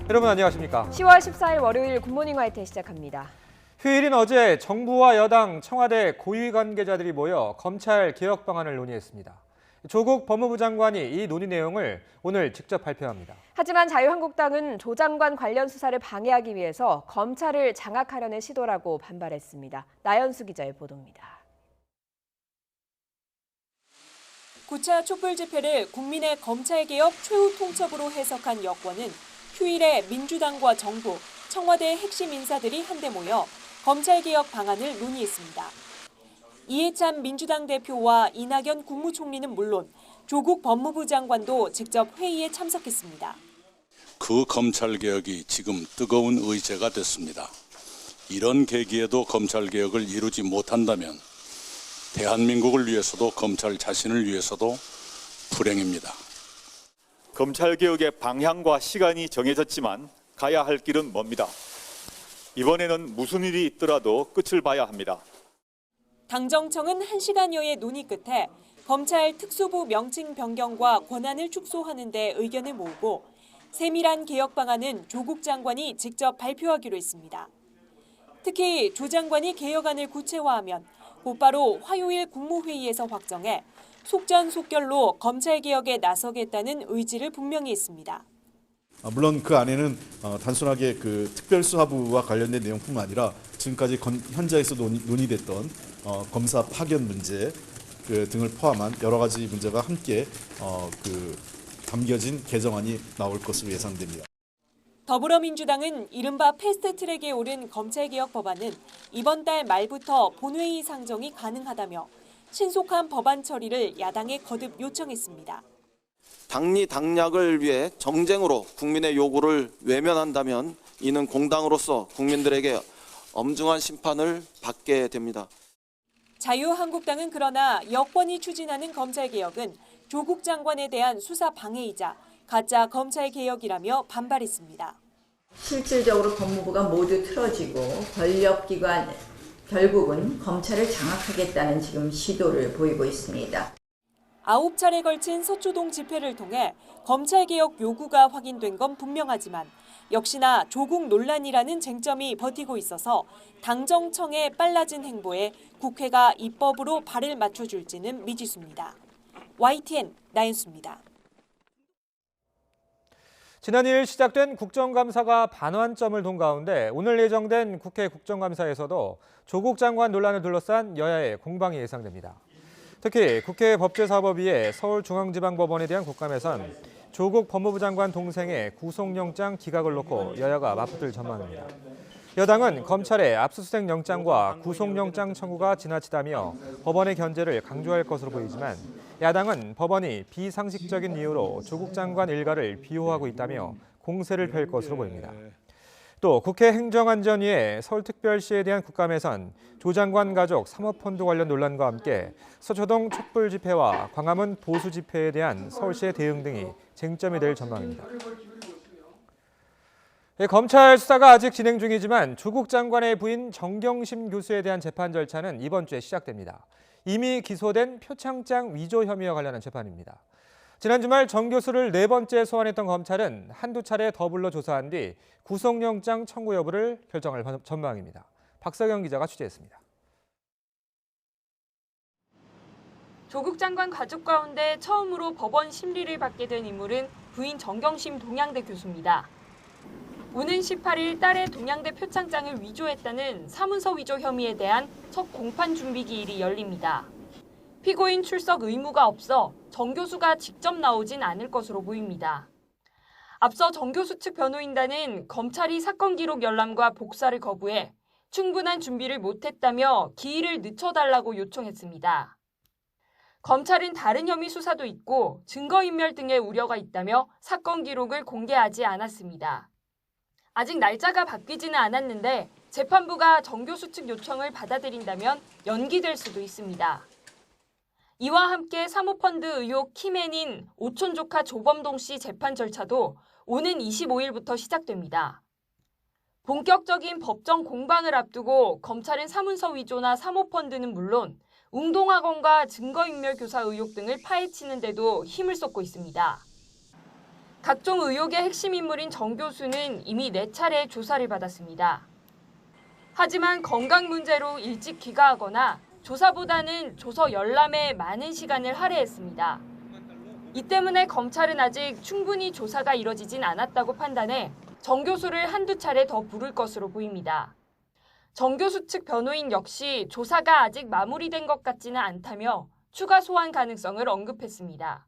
여러분 안녕하십니까? 10월 14일 월요일 굿모닝 화이트 시작합니다. 휴일인 어제 정부와 여당, 청와대 고위 관계자들이 모여 검찰 개혁 방안을 논의했습니다. 조국 법무부 장관이 이 논의 내용을 오늘 직접 발표합니다. 하지만 자유한국당은 조 장관 관련 수사를 방해하기 위해서 검찰을 장악하려는 시도라고 반발했습니다. 나연수 기자의 보도입니다. 9차 촛불 집회를 국민의 검찰개혁 최후 통첩으로 해석한 여권은 휴일에 민주당과 정부, 청와대 핵심 인사들이 한데 모여 검찰개혁 방안을 논의했습니다. 이해찬 민주당 대표와 이낙연 국무총리는 물론 조국 법무부 장관도 직접 회의에 참석했습니다. 그 검찰개혁이 지금 뜨거운 의제가 됐습니다. 이런 계기에도 검찰개혁을 이루지 못한다면 대한민국을 위해서도 검찰 자신을 위해서도 불행입니다. 검찰개혁의 방향과 시간이 정해졌지만 가야 할 길은 멉니다. 이번에는 무슨 일이 있더라도 끝을 봐야 합니다. 당정청은 1시간여의 논의 끝에 검찰 특수부 명칭 변경과 권한을 축소하는 데 의견을 모으고 세밀한 개혁 방안은 조국 장관이 직접 발표하기로 했습니다. 특히 조 장관이 개혁안을 구체화하면 곧바로 화요일 국무회의에서 확정해 속전속결로 검찰개혁에 나서겠다는 의지를 분명히 했습니다. 물론 그 안에는 단순하게 그 특별수사부와 관련된 내용뿐만 아니라 지금까지 현장에서 논의됐던 검사 파견 문제 등을 포함한 여러 가지 문제가 함께 담겨진 개정안이 나올 것으로 예상됩니다. 더불어민주당은 이른바 패스트트랙에 오른 검찰개혁 법안은 이번 달 말부터 본회의 상정이 가능하다며 신속한 법안 처리를 야당에 거듭 요청했습니다. 당리 당략을 위해 정쟁으로 국민의 요구를 외면한다면 이는 공당으로서 국민들에게 엄중한 심판을 받게 됩니다. 자유한국당은 그러나 여권이 추진하는 검찰개혁은 조국 장관에 대한 수사 방해이자 가짜 검찰개혁이라며 반발했습니다. 실질적으로 법무부가 모두 틀어지고 권력기관 결국은 검찰을 장악하겠다는 지금 시도를 보이고 있습니다. 9차례 걸친 서초동 집회를 통해 검찰개혁 요구가 확인된 건 분명하지만 역시나 조국 논란이라는 쟁점이 버티고 있어서 당정청의 빨라진 행보에 국회가 입법으로 발을 맞춰줄지는 미지수입니다. YTN 나연수입니다. 지난 2일 시작된 국정감사가 반환점을 돈 가운데 오늘 예정된 국회 국정감사에서도 조국 장관 논란을 둘러싼 여야의 공방이 예상됩니다. 특히 국회 법제사법위의 서울중앙지방법원에 대한 국감에선 조국 법무부 장관 동생의 구속영장 기각을 놓고 여야가 맞붙을 전망입니다. 여당은 검찰의 압수수색 영장과 구속영장 청구가 지나치다며 법원의 견제를 강조할 것으로 보이지만 야당은 법원이 비상식적인 이유로 조국 장관 일가를 비호하고 있다며 공세를 펼 것으로 보입니다. 또 국회 행정안전위의 서울특별시에 대한 국감에선 조 장관 가족 사모펀드 관련 논란과 함께 서초동 촛불 집회와 광화문 보수 집회에 대한 서울시의 대응 등이 쟁점이 될 전망입니다. 검찰 수사가 아직 진행 중이지만 조국 장관의 부인 정경심 교수에 대한 재판 절차는 이번 주에 시작됩니다. 이미 기소된 표창장 위조 혐의와 관련한 재판입니다. 지난 주말 정 교수를 4번째 소환했던 검찰은 한두 차례 더불러 조사한 뒤 구속영장 청구 여부를 결정할 전망입니다. 박서경 기자가 취재했습니다. 조국 장관 가족 가운데 처음으로 법원 심리를 받게 된 인물은 부인 정경심 동양대 교수입니다. 오는 18일 딸의 동양대 표창장을 위조했다는 사문서 위조 혐의에 대한 첫 공판 준비 기일이 열립니다. 피고인 출석 의무가 없어 정 교수가 직접 나오진 않을 것으로 보입니다. 앞서 정 교수 측 변호인단은 검찰이 사건 기록 열람과 복사를 거부해 충분한 준비를 못했다며 기일을 늦춰달라고 요청했습니다. 검찰은 다른 혐의 수사도 있고 증거인멸 등의 우려가 있다며 사건 기록을 공개하지 않았습니다. 아직 날짜가 바뀌지는 않았는데 재판부가 정 교수 측 요청을 받아들인다면 연기될 수도 있습니다. 이와 함께 사모펀드 의혹 키맨인 오촌 조카 조범동 씨 재판 절차도 오는 25일부터 시작됩니다. 본격적인 법정 공방을 앞두고 검찰은 사문서 위조나 사모펀드는 물론 웅동학원과 증거인멸 교사 의혹 등을 파헤치는 데도 힘을 쏟고 있습니다. 각종 의혹의 핵심 인물인 정 교수는 이미 4차례 조사를 받았습니다. 하지만 건강 문제로 일찍 귀가하거나 조사보다는 조서 열람에 많은 시간을 할애했습니다. 이 때문에 검찰은 아직 충분히 조사가 이뤄지진 않았다고 판단해 정 교수를 한두 차례 더 부를 것으로 보입니다. 정 교수 측 변호인 역시 조사가 아직 마무리된 것 같지는 않다며 추가 소환 가능성을 언급했습니다.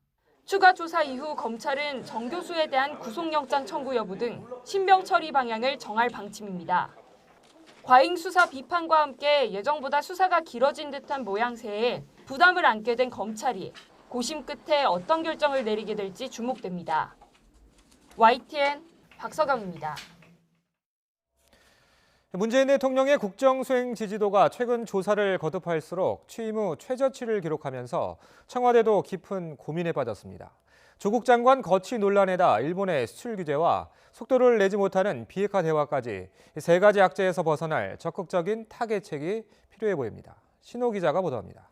추가 조사 이후 검찰은 정 교수에 대한 구속영장 청구 여부 등 신병 처리 방향을 정할 방침입니다. 과잉 수사 비판과 함께 예정보다 수사가 길어진 듯한 모양새에 부담을 안게 된 검찰이 고심 끝에 어떤 결정을 내리게 될지 주목됩니다. YTN 박서경입니다. 문재인 대통령의 국정 수행 지지도가 최근 조사를 거듭할수록 취임 후 최저치를 기록하면서 청와대도 깊은 고민에 빠졌습니다. 조국 장관 거취 논란에다 일본의 수출 규제와 속도를 내지 못하는 비핵화 대화까지 세 가지 악재에서 벗어날 적극적인 타개책이 필요해 보입니다. 신호 기자가 보도합니다.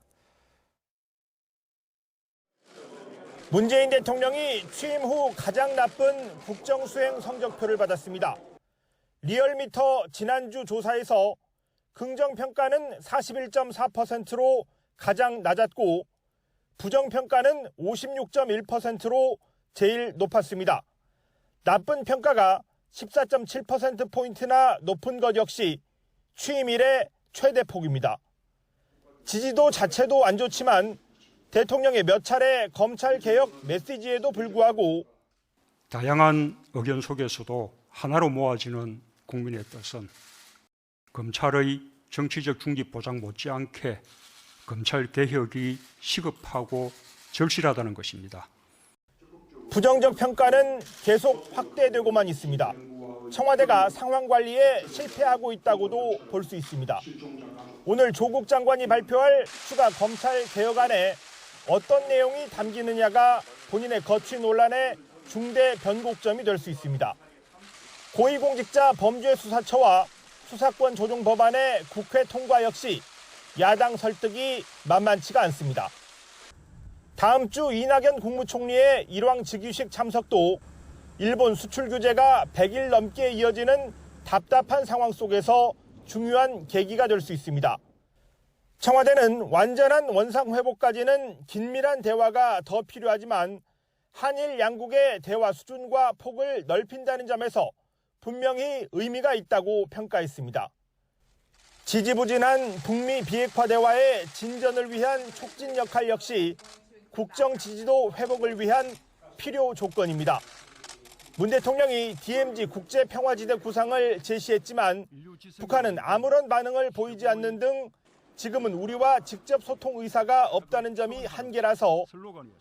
문재인 대통령이 취임 후 가장 나쁜 국정 수행 성적표를 받았습니다. 리얼미터 지난주 조사에서 긍정평가는 41.4%로 가장 낮았고 부정평가는 56.1%로 제일 높았습니다. 나쁜 평가가 14.7%포인트나 높은 것 역시 취임 이래 최대폭입니다. 지지도 자체도 안 좋지만 대통령의 몇 차례 검찰개혁 메시지에도 불구하고 다양한 의견 속에서도 하나로 모아지는 국민의 뜻은 검찰의 정치적 중립 보장 못지않게 검찰개혁이 시급하고 절실하다는 것입니다. 부정적 평가는 계속 확대되고만 있습니다. 청와대가 상황 관리에 실패하고 있다고도 볼 수 있습니다. 오늘 조국 장관이 발표할 추가 검찰 개혁안에 어떤 내용이 담기느냐가 본인의 거취 논란의 중대 변곡점이 될 수 있습니다. 고위공직자 범죄수사처와 수사권 조정 법안의 국회 통과 역시 야당 설득이 만만치가 않습니다. 다음 주 이낙연 국무총리의 일왕 즉위식 참석도 일본 수출 규제가 100일 넘게 이어지는 답답한 상황 속에서 중요한 계기가 될 수 있습니다. 청와대는 완전한 원상 회복까지는 긴밀한 대화가 더 필요하지만 한일 양국의 대화 수준과 폭을 넓힌다는 점에서 분명히 의미가 있다고 평가했습니다. 지지부진한 북미 비핵화 대화의 진전을 위한 촉진 역할 역시 국정 지지도 회복을 위한 필요 조건입니다. 문 대통령이 DMZ 국제평화지대 구상을 제시했지만 북한은 아무런 반응을 보이지 않는 등 지금은 우리와 직접 소통 의사가 없다는 점이 한계라서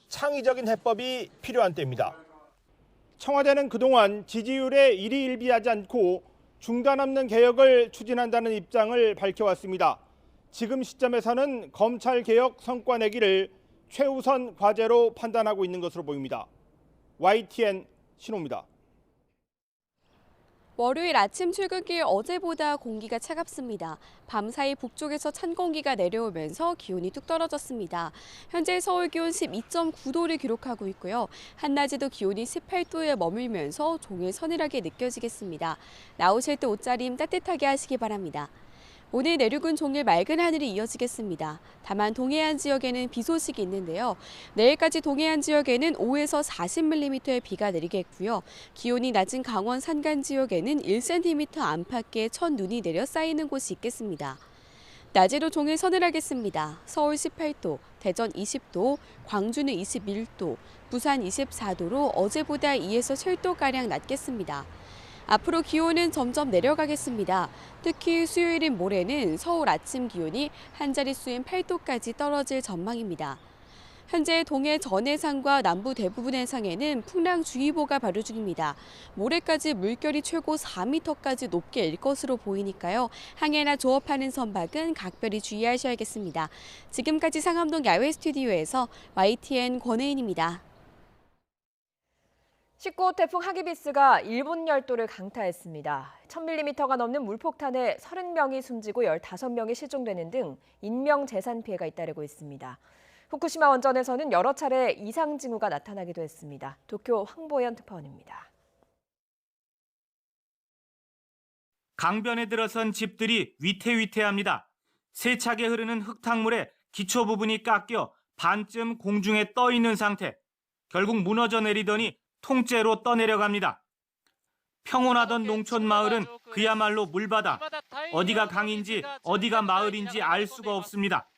창의적인 해법이 필요한 때입니다. 청와대는 그동안 지지율에 일희일비하지 않고 중단 없는 개혁을 추진한다는 입장을 밝혀왔습니다. 지금 시점에서는 검찰 개혁 성과 내기를 최우선 과제로 판단하고 있는 것으로 보입니다. YTN 신호입니다. 월요일 아침 출근길 어제보다 공기가 차갑습니다. 밤사이 북쪽에서 찬 공기가 내려오면서 기온이 뚝 떨어졌습니다. 현재 서울 기온 12.9도를 기록하고 있고요. 한낮에도 기온이 18도에 머물면서 종일 서늘하게 느껴지겠습니다. 나오실 때 옷차림 따뜻하게 하시기 바랍니다. 오늘 내륙은 종일 맑은 하늘이 이어지겠습니다. 다만 동해안 지역에는 비 소식이 있는데요. 내일까지 동해안 지역에는 5에서 40mm의 비가 내리겠고요. 기온이 낮은 강원 산간 지역에는 1cm 안팎의 첫눈이 내려 쌓이는 곳이 있겠습니다. 낮에도 종일 서늘하겠습니다. 서울 18도, 대전 20도, 광주는 21도, 부산 24도로 어제보다 2에서 7도가량 낮겠습니다. 앞으로 기온은 점점 내려가겠습니다. 특히 수요일인 모레는 서울 아침 기온이 한 자릿수인 8도까지 떨어질 전망입니다. 현재 동해 전 해상과 남부 대부분 해상에는 풍랑주의보가 발효 중입니다. 모레까지 물결이 최고 4m까지 높게 일 것으로 보이니까요. 항해나 조업하는 선박은 각별히 주의하셔야겠습니다. 지금까지 상암동 야외 스튜디오에서 YTN 권혜인입니다. 19호 태풍 하기비스가 일본 열도를 강타했습니다. 1000mm가 넘는 물폭탄에 30명이 숨지고 15명이 실종되는 등 인명 재산 피해가 잇따르고 있습니다. 후쿠시마 원전에서는 여러 차례 이상 징후가 나타나기도 했습니다. 도쿄 황보연 특파원입니다. 강변에 들어선 집들이 위태위태합니다. 세차게 흐르는 흙탕물에 기초 부분이 깎여 반쯤 공중에 떠 있는 상태. 결국 무너져 내리더니 통째로 떠내려갑니다. 평온하던 농촌 마을은 그야말로 물바다. 어디가 강인지 어디가 마을인지 알 수가 없습니다.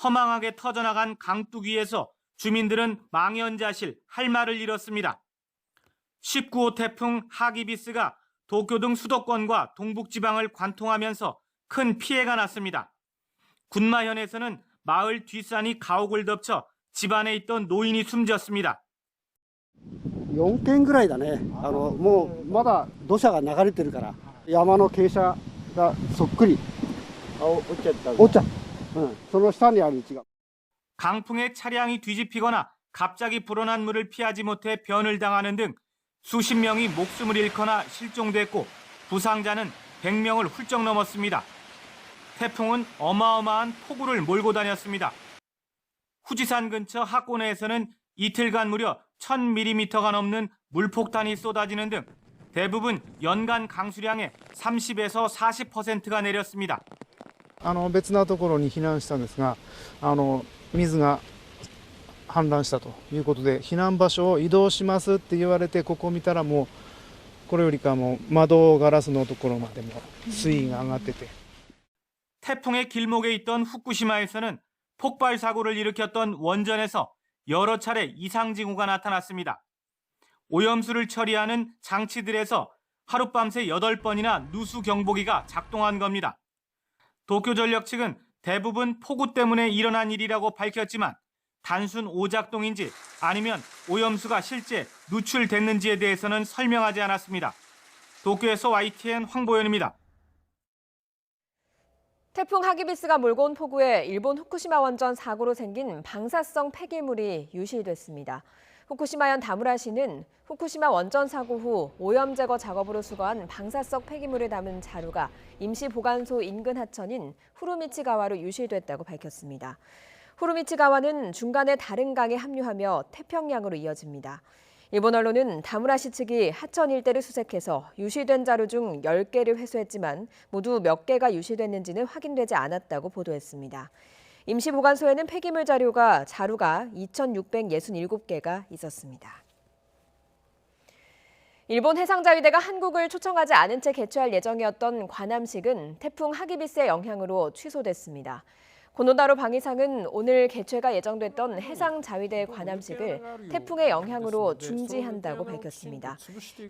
허망하게 터져나간 강둑위에서 주민들은 망연자실 할 말을 잃었습니다. 19호 태풍 하기비스가 도쿄 등 수도권과 동북지방을 관통하면서 큰 피해가 났습니다. 군마현에서는 마을 뒷산이 가옥을 덮쳐 집안에 있던 노인이 숨졌습니다. 4軒ぐらいだね。もうまだ土砂が流れてるから山の傾斜がそっくり落ちちゃった。その下にある家が 강풍에 차량이 뒤집히거나 갑자기 불어난 물을 피하지 못해 변을 당하는 등 수십 명이 목숨을 잃거나 실종됐고 부상자는 100명을 훌쩍 넘었습니다. 태풍은 어마어마한 폭우를 몰고 다녔습니다. 후지산 근처 하코네에서는 이틀간 무려 1000mm가 넘는 물폭탄이 쏟아지는 등 대부분 연간 강수량의 30에서 40%가 내렸습니다. 別なところに避難したんですが、水が氾濫したということで避難場所を移動しますって言われてここ見たらもうこれよりかも窓ガラスのところまでも水位が上がってて 태풍의 길목에 있던 후쿠시마에서는 폭발 사고를 일으켰던 원전에서 여러 차례 이상 징후가 나타났습니다. 오염수를 처리하는 장치들에서 하룻밤새 8번이나 누수 경보기가 작동한 겁니다. 도쿄전력 측은 대부분 폭우 때문에 일어난 일이라고 밝혔지만 단순 오작동인지 아니면 오염수가 실제 누출됐는지에 대해서는 설명하지 않았습니다. 도쿄에서 YTN 황보연입니다. 태풍 하기비스가 몰고 온 폭우에 일본 후쿠시마 원전 사고로 생긴 방사성 폐기물이 유실됐습니다. 후쿠시마현 다무라시는 후쿠시마 원전 사고 후 오염 제거 작업으로 수거한 방사성 폐기물을 담은 자루가 임시 보관소 인근 하천인 후루미치가와로 유실됐다고 밝혔습니다. 후루미치가와는 중간에 다른 강에 합류하며 태평양으로 이어집니다. 일본 언론은 다무라시 측이 하천 일대를 수색해서 유실된 자루 중 10개를 회수했지만 모두 몇 개가 유실됐는지는 확인되지 않았다고 보도했습니다. 임시 보관소에는 폐기물 자루가 2,667개가 있었습니다. 일본 해상자위대가 한국을 초청하지 않은 채 개최할 예정이었던 관함식은 태풍 하기비스의 영향으로 취소됐습니다. 고노다로 방위상은 오늘 개최가 예정됐던 해상자위대 관함식을 태풍의 영향으로 중지한다고 밝혔습니다.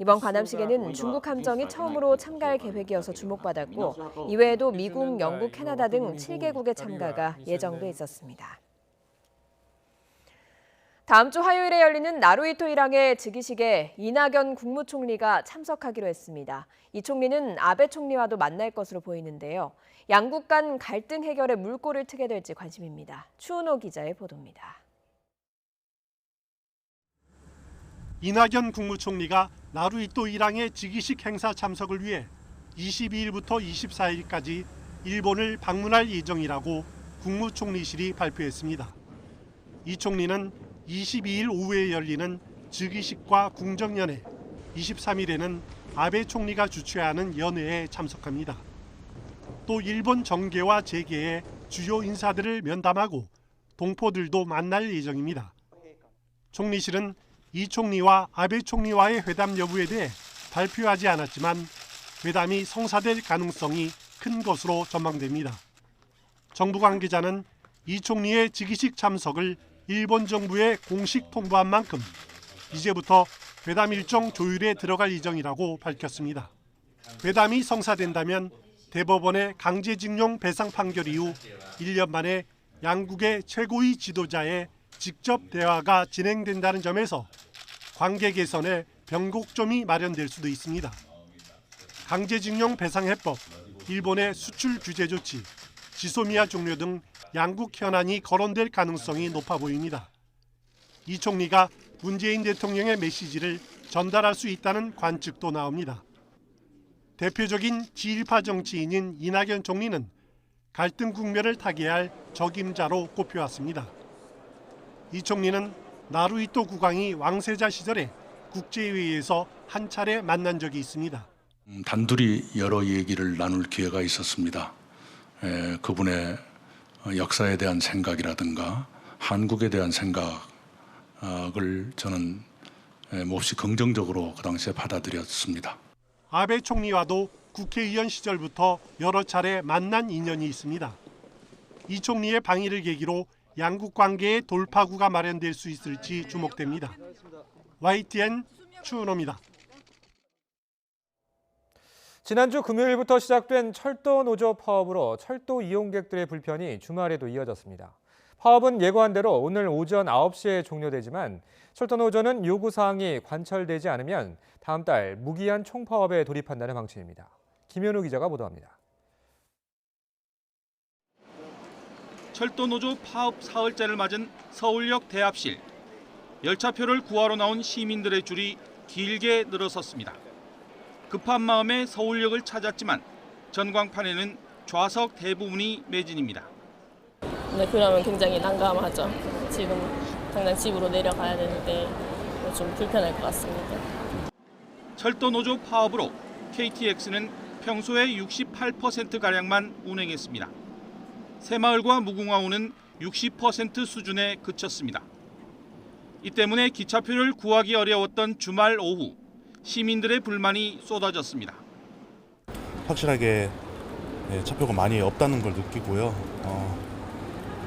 이번 관함식에는 중국 함정이 처음으로 참가할 계획이어서 주목받았고 이외에도 미국, 영국, 캐나다 등 7개국의 참가가 예정돼 있었습니다. 다음 주 화요일에 열리는 나루히토 일항의 즉위식에 이낙연 국무총리가 참석하기로 했습니다. 이 총리는 아베 총리와도 만날 것으로 보이는데요. 양국 간 갈등 해결에 물꼬를 트게 될지 관심입니다. 추은호 기자의 보도입니다. 이낙연 국무총리가 나루히토 일항의 즉위식 행사 참석을 위해 22일부터 24일까지 일본을 방문할 예정이라고 국무총리실이 발표했습니다. 이 총리는 22일 오후에 열리는 즉위식과 궁정연회, 23일에는 아베 총리가 주최하는 연회에 참석합니다. 또 일본 정계와 재계의 주요 인사들을 면담하고 동포들도 만날 예정입니다. 총리실은 이 총리와 아베 총리와의 회담 여부에 대해 발표하지 않았지만 회담이 성사될 가능성이 큰 것으로 전망됩니다. 정부 관계자는 이 총리의 즉위식 참석을 일본 정부에 공식 통보한 만큼 이제부터 회담 일정 조율에 들어갈 예정이라고 밝혔습니다. 회담이 성사된다면 대법원의 강제징용 배상 판결 이후 1년 만에 양국의 최고위 지도자의 직접 대화가 진행된다는 점에서 관계 개선에 변곡점이 마련될 수도 있습니다. 강제징용 배상해법, 일본의 수출 규제 조치, 지소미아 종료 등 양국 현안이 거론될 가능성이 높아 보입니다. 이 총리가 문재인 대통령의 메시지를 전달할 수 있다는 관측도 나옵니다. 대표적인 지일파 정치인인 이낙연 총리는 갈등 국면을 타개할 적임자로 꼽혀왔습니다. 이 총리는 나루히토 국왕이 왕세자 시절에 국제회의에서 한 차례 만난 적이 있습니다. 단둘이 여러 얘기를 나눌 기회가 있었습니다. 그분의 역사에 대한 생각이라든가 한국에 대한 생각을 저는 몹시 긍정적으로 그 당시에 받아들였습니다. 아베 총리와도 국회의원 시절부터 여러 차례 만난 인연이 있습니다. 이 총리의 방일을 계기로 양국 관계의 돌파구가 마련될 수 있을지 주목됩니다. YTN 추은호입니다. 지난주 금요일부터 시작된 철도 노조 파업으로 철도 이용객들의 불편이 주말에도 이어졌습니다. 파업은 예고한 대로 오늘 오전 9시에 종료되지만 철도 노조는 요구사항이 관철되지 않으면 다음 달 무기한 총파업에 돌입한다는 방침입니다. 김현우 기자가 보도합니다. 철도 노조 파업 사흘째를 맞은 서울역 대합실. 열차표를 구하러 나온 시민들의 줄이 길게 늘어섰습니다. 급한 마음에 서울역을 찾았지만 전광판에는 좌석 대부분이 매진입니다. 네, 그러면 굉장히 난감하죠. 지금 당장 집으로 내려가야 되는데 좀 불편할 것 같습니다. 철도 노조 파업으로 KTX는 평소의 68%가량만 운행했습니다. 새마을과 무궁화호는 60% 수준에 그쳤습니다. 이 때문에 기차표를 구하기 어려웠던 주말 오후 시민들의 불만이 쏟아졌습니다. 확실하게 차표가 많이 없다는 걸 느끼고요.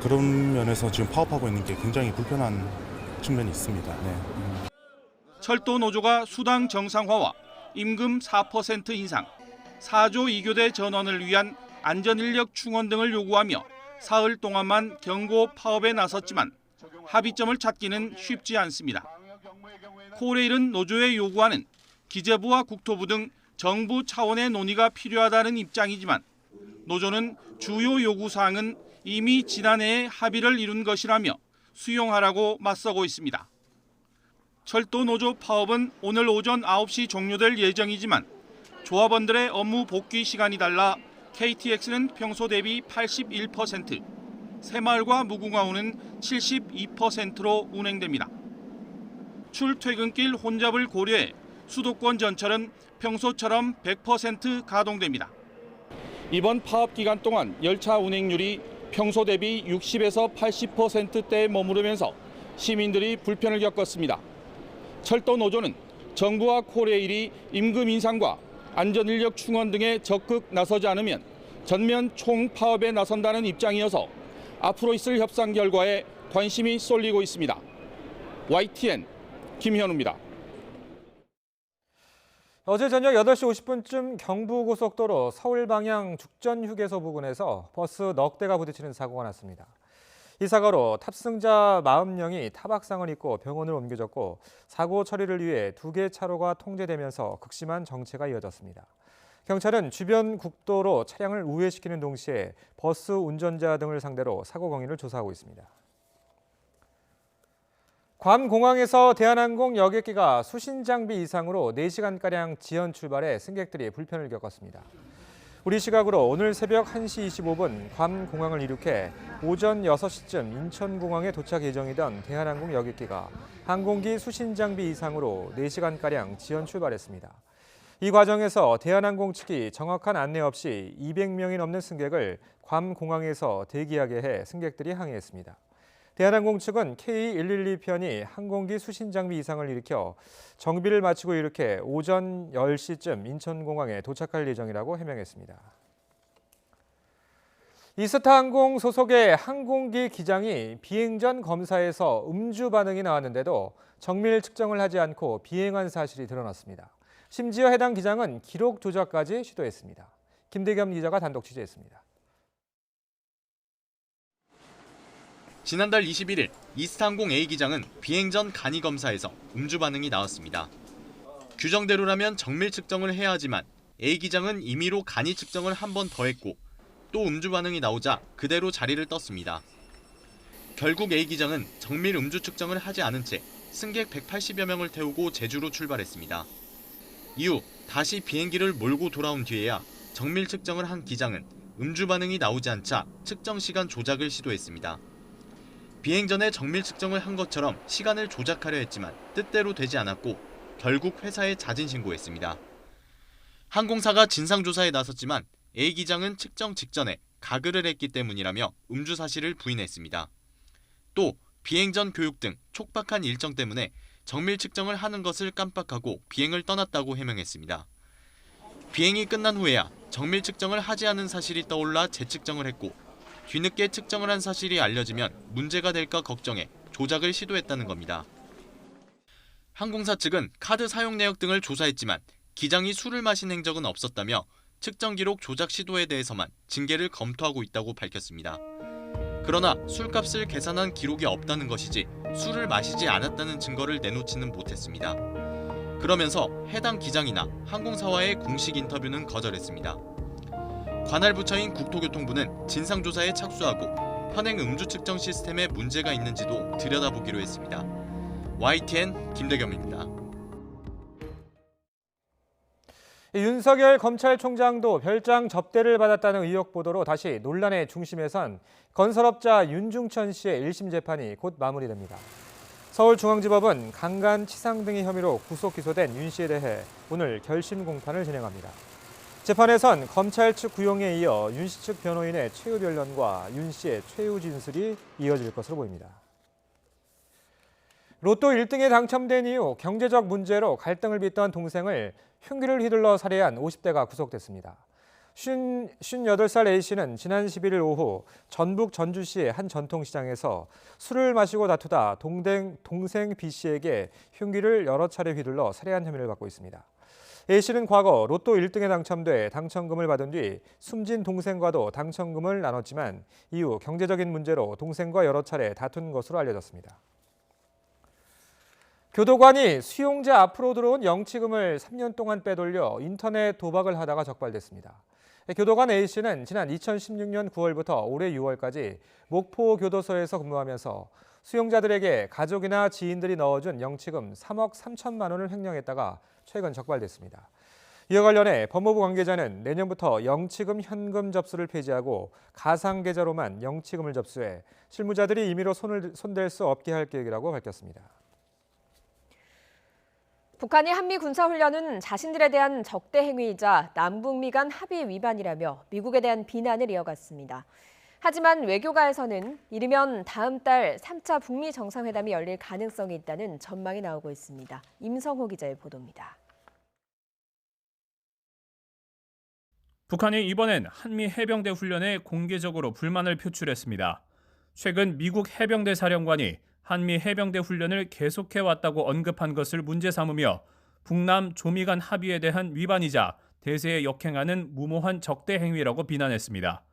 그런 면에서 지금 파업하고 있는 게 굉장히 불편한 측면이 있습니다. 철도 노조가 수당 정상화와 임금 4% 인상, 4조 2교대 전원을 위한 안전인력 충원 등을 요구하며 사흘 동안만 경고 파업에 나섰지만 합의점을 찾기는 쉽지 않습니다. 코레일은 노조의 요구안은 기재부와 국토부 등 정부 차원의 논의가 필요하다는 입장이지만 노조는 주요 요구사항은 이미 지난해에 합의를 이룬 것이라며 수용하라고 맞서고 있습니다. 철도 노조 파업은 오늘 오전 9시 종료될 예정이지만 조합원들의 업무 복귀 시간이 달라 KTX는 평소 대비 81%, 새마을과 무궁화호는 72%로 운행됩니다. 출퇴근길 혼잡을 고려해 수도권 전철은 평소처럼 100% 가동됩니다. 이번 파업 기간 동안 열차 운행률이 평소 대비 60에서 80%대에 머무르면서 시민들이 불편을 겪었습니다. 철도 노조는 정부와 코레일이 임금 인상과 안전인력 충원 등에 적극 나서지 않으면 전면 총파업에 나선다는 입장이어서 앞으로 있을 협상 결과에 관심이 쏠리고 있습니다. YTN 김현우입니다. 어제 저녁 8시 50분쯤 경부고속도로 서울 방향 죽전휴게소 부근에서 버스 넉 대가 부딪히는 사고가 났습니다. 이 사고로 탑승자 40명이 타박상을 입고 병원으로 옮겨졌고 사고 처리를 위해 2개 차로가 통제되면서 극심한 정체가 이어졌습니다. 경찰은 주변 국도로 차량을 우회시키는 동시에 버스 운전자 등을 상대로 사고 경위를 조사하고 있습니다. 괌 공항에서 대한항공 여객기가 수신 장비 이상으로 4시간가량 지연 출발해 승객들이 불편을 겪었습니다. 우리 시각으로 오늘 새벽 1시 25분 괌 공항을 이륙해 오전 6시쯤 인천공항에 도착 예정이던 대한항공 여객기가 항공기 수신 장비 이상으로 4시간가량 지연 출발했습니다. 이 과정에서 대한항공 측이 정확한 안내 없이 200명이 넘는 승객을 괌 공항에서 대기하게 해 승객들이 항의했습니다. 대한항공 측은 K112편이 항공기 수신 장비 이상을 일으켜 정비를 마치고 이렇게 오전 10시쯤 인천공항에 도착할 예정이라고 해명했습니다. 이스타항공 소속의 항공기 기장이 비행 전 검사에서 음주 반응이 나왔는데도 정밀 측정을 하지 않고 비행한 사실이 드러났습니다. 심지어 해당 기장은 기록 조작까지 시도했습니다. 김대겸 기자가 단독 취재했습니다. 지난달 21일 이스타항공 A 기장은 비행 전 간이 검사에서 음주 반응이 나왔습니다. 규정대로라면 정밀 측정을 해야 하지만 A 기장은 임의로 간이 측정을 한 번 더 했고 또 음주 반응이 나오자 그대로 자리를 떴습니다. 결국 A 기장은 정밀 음주 측정을 하지 않은 채 승객 180여 명을 태우고 제주로 출발했습니다. 이후 다시 비행기를 몰고 돌아온 뒤에야 정밀 측정을 한 기장은 음주 반응이 나오지 않자 측정 시간 조작을 시도했습니다. 비행 전에 정밀 측정을 한 것처럼 시간을 조작하려 했지만 뜻대로 되지 않았고 결국 회사에 자진 신고했습니다. 항공사가 진상조사에 나섰지만 A 기장은 측정 직전에 가글을 했기 때문이라며 음주 사실을 부인했습니다. 또 비행 전 교육 등 촉박한 일정 때문에 정밀 측정을 하는 것을 깜빡하고 비행을 떠났다고 해명했습니다. 비행이 끝난 후에야 정밀 측정을 하지 않은 사실이 떠올라 재측정을 했고 뒤늦게 측정을 한 사실이 알려지면 문제가 될까 걱정해 조작을 시도했다는 겁니다. 항공사 측은 카드 사용 내역 등을 조사했지만 기장이 술을 마신 행적은 없었다며 측정 기록 조작 시도에 대해서만 징계를 검토하고 있다고 밝혔습니다. 그러나 술값을 계산한 기록이 없다는 것이지 술을 마시지 않았다는 증거를 내놓지는 못했습니다. 그러면서 해당 기장이나 항공사와의 공식 인터뷰는 거절했습니다. 관할 부처인 국토교통부는 진상조사에 착수하고 현행 음주 측정 시스템에 문제가 있는지도 들여다보기로 했습니다. YTN 김대겸입니다. 윤석열 검찰총장도 별장 접대를 받았다는 의혹 보도로 다시 논란의 중심에 선 건설업자 윤중천 씨의 1심 재판이 곧 마무리됩니다. 서울중앙지법은 강간치상 등의 혐의로 구속 기소된 윤 씨에 대해 오늘 결심 공판을 진행합니다. 재판에선 검찰 측 구형에 이어 윤 씨 측 변호인의 최후 변론과 윤 씨의 최후 진술이 이어질 것으로 보입니다. 로또 1등에 당첨된 이후 경제적 문제로 갈등을 빚던 동생을 흉기를 휘둘러 살해한 50대가 구속됐습니다. 58살 A씨는 지난 11일 오후 전북 전주시의 한 전통시장에서 술을 마시고 다투다 동생 B씨에게 흉기를 여러 차례 휘둘러 살해한 혐의를 받고 있습니다. A씨는 과거 로또 1등에 당첨돼 당첨금을 받은 뒤 숨진 동생과도 당첨금을 나눴지만 이후 경제적인 문제로 동생과 여러 차례 다툰 것으로 알려졌습니다. 교도관이 수용자 앞으로 들어온 영치금을 3년 동안 빼돌려 인터넷 도박을 하다가 적발됐습니다. 교도관 A씨는 지난 2016년 9월부터 올해 6월까지 목포 교도소에서 근무하면서 수용자들에게 가족이나 지인들이 넣어준 영치금 3억 3천만 원을 횡령했다가 최근 적발됐습니다. 이와 관련해 법무부 관계자는 내년부터 영치금 현금 접수를 폐지하고 가상계좌로만 영치금을 접수해 실무자들이 임의로 손댈 수 없게 할 계획이라고 밝혔습니다. 북한이 한미 군사훈련은 자신들에 대한 적대 행위이자 남북미 간 합의 위반이라며 미국에 대한 비난을 이어갔습니다. 하지만 외교가에서는 이르면 다음 달 3차 북미 정상회담이 열릴 가능성이 있다는 전망이 나오고 있습니다. 임성호 기자의 보도입니다. 북한이 이번엔 한미 해병대 훈련에 공개적으로 불만을 표출했습니다. 최근 미국 해병대 사령관이 한미 해병대 훈련을 계속해왔다고 언급한 것을 문제 삼으며 북남 조미 간 합의에 대한 위반이자 대세에 역행하는 무모한 적대 행위라고 비난했습니다.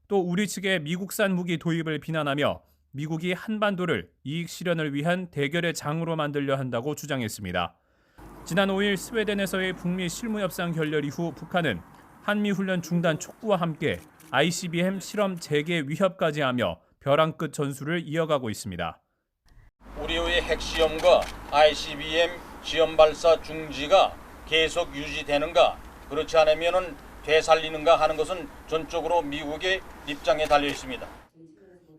또 우리 측의 미국산 무기 도입을 비난하며 미국이 한반도를 이익 실현을 위한 대결의 장으로 만들려 한다고 주장했습니다. 지난 5일 스웨덴에서의 북미 실무협상 결렬 이후 북한은 한미 훈련 중단 촉구와 함께 ICBM 실험 재개 위협까지 하며 벼랑 끝 전술을 이어가고 있습니다. 우리의 핵시험과 ICBM 시험 발사 중지가 계속 유지되는가, 그렇지 않으면 되살리는가 하는 것은 전적으로 미국의 입장에 달려 있습니다.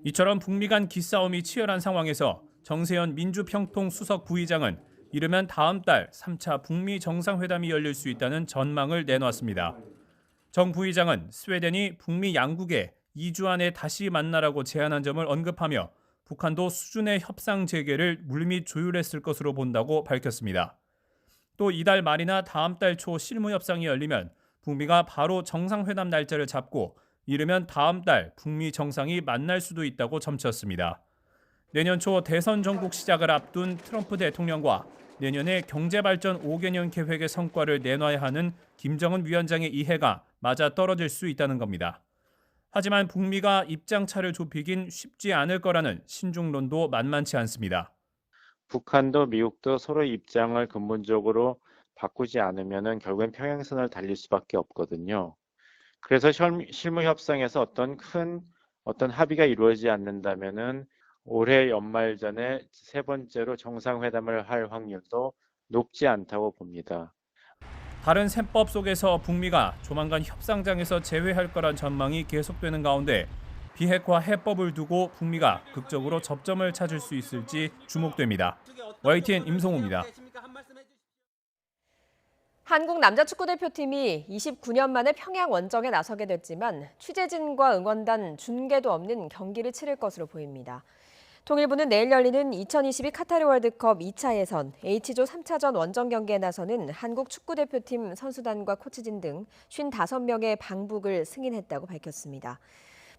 이처럼 북미 간 기싸움이 치열한 상황에서 정세현 민주평통 수석 부의장은 이르면 다음 달 3차 북미 정상회담이 열릴 수 있다는 전망을 내놨습니다. 정 부의장은 스웨덴이 북미 양국에 2주 안에 다시 만나라고 제안한 점을 언급하며 북한도 수준의 협상 재개를 물밑 조율했을 것으로 본다고 밝혔습니다. 또 이달 말이나 다음 달 초 실무협상이 열리면 북미가 바로 정상회담 날짜를 잡고 이르면 다음 달 북미 정상이 만날 수도 있다고 점쳤습니다. 내년 초 대선 전국 시작을 앞둔 트럼프 대통령과 내년에 경제발전 5개년 계획의 성과를 내놔야 하는 김정은 위원장의 이해가 맞아떨어질 수 있다는 겁니다. 하지만 북미가 입장차를 좁히긴 쉽지 않을 거라는 신중론도 만만치 않습니다. 북한도 미국도 서로 입장을 근본적으로 바꾸지 않으면 결국엔 평행선을 달릴 수밖에 없거든요. 그래서 실무 협상에서 어떤 합의가 이루어지지 않는다면은 올해 연말 전에 세 번째로 정상회담을 할 확률도 높지 않다고 봅니다. 다른 셈법 속에서 북미가 조만간 협상장에서 재회할 거란 전망이 계속되는 가운데 비핵화 해법을 두고 북미가 극적으로 접점을 찾을 수 있을지 주목됩니다. YTN 임성호입니다. 한국 남자 축구대표팀이 29년 만에 평양 원정에 나서게 됐지만 취재진과 응원단, 중계도 없는 경기를 치를 것으로 보입니다. 통일부는 내일 열리는 2022 카타르 월드컵 2차 예선 H조 3차전 원정 경기에 나서는 한국 축구대표팀 선수단과 코치진 등 55명의 방북을 승인했다고 밝혔습니다.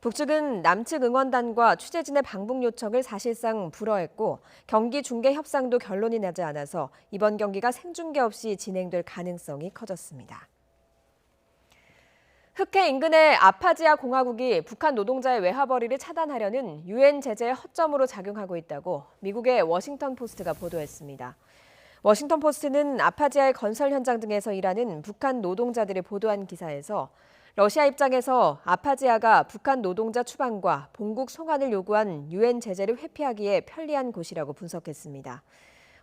북측은 남측 응원단과 취재진의 방북 요청을 사실상 불허했고 경기 중계 협상도 결론이 나지 않아서 이번 경기가 생중계 없이 진행될 가능성이 커졌습니다. 흑해 인근의 아파지아 공화국이 북한 노동자의 외화벌이를 차단하려는 유엔 제재의 허점으로 작용하고 있다고 미국의 워싱턴 포스트가 보도했습니다. 워싱턴 포스트는 아파지아의 건설 현장 등에서 일하는 북한 노동자들을 보도한 기사에서 러시아 입장에서 아파지아가 북한 노동자 추방과 본국 송환을 요구한 유엔 제재를 회피하기에 편리한 곳이라고 분석했습니다.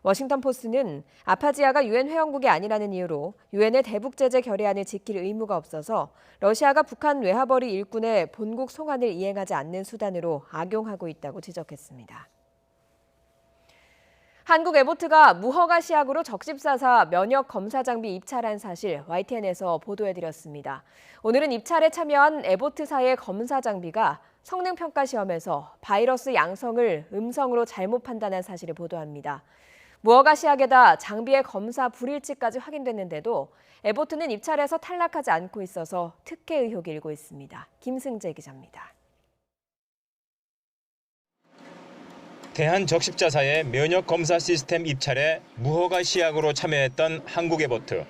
워싱턴 포스트는 아파지아가 유엔 회원국이 아니라는 이유로 유엔의 대북 제재 결의안을 지킬 의무가 없어서 러시아가 북한 외화벌이 일꾼의 본국 송환을 이행하지 않는 수단으로 악용하고 있다고 지적했습니다. 한국 에보트가 무허가 시약으로 적십사사 면역 검사 장비 입찰한 사실 YTN에서 보도해드렸습니다. 오늘은 입찰에 참여한 에보트사의 검사 장비가 성능평가 시험에서 바이러스 양성을 음성으로 잘못 판단한 사실을 보도합니다. 무허가 시약에다 장비의 검사 불일치까지 확인됐는데도 에보트는 입찰에서 탈락하지 않고 있어서 특혜 의혹이 일고 있습니다. 김승재 기자입니다. 대한적십자사의 면역검사 시스템 입찰에 무허가 시약으로 참여했던 한국에보트.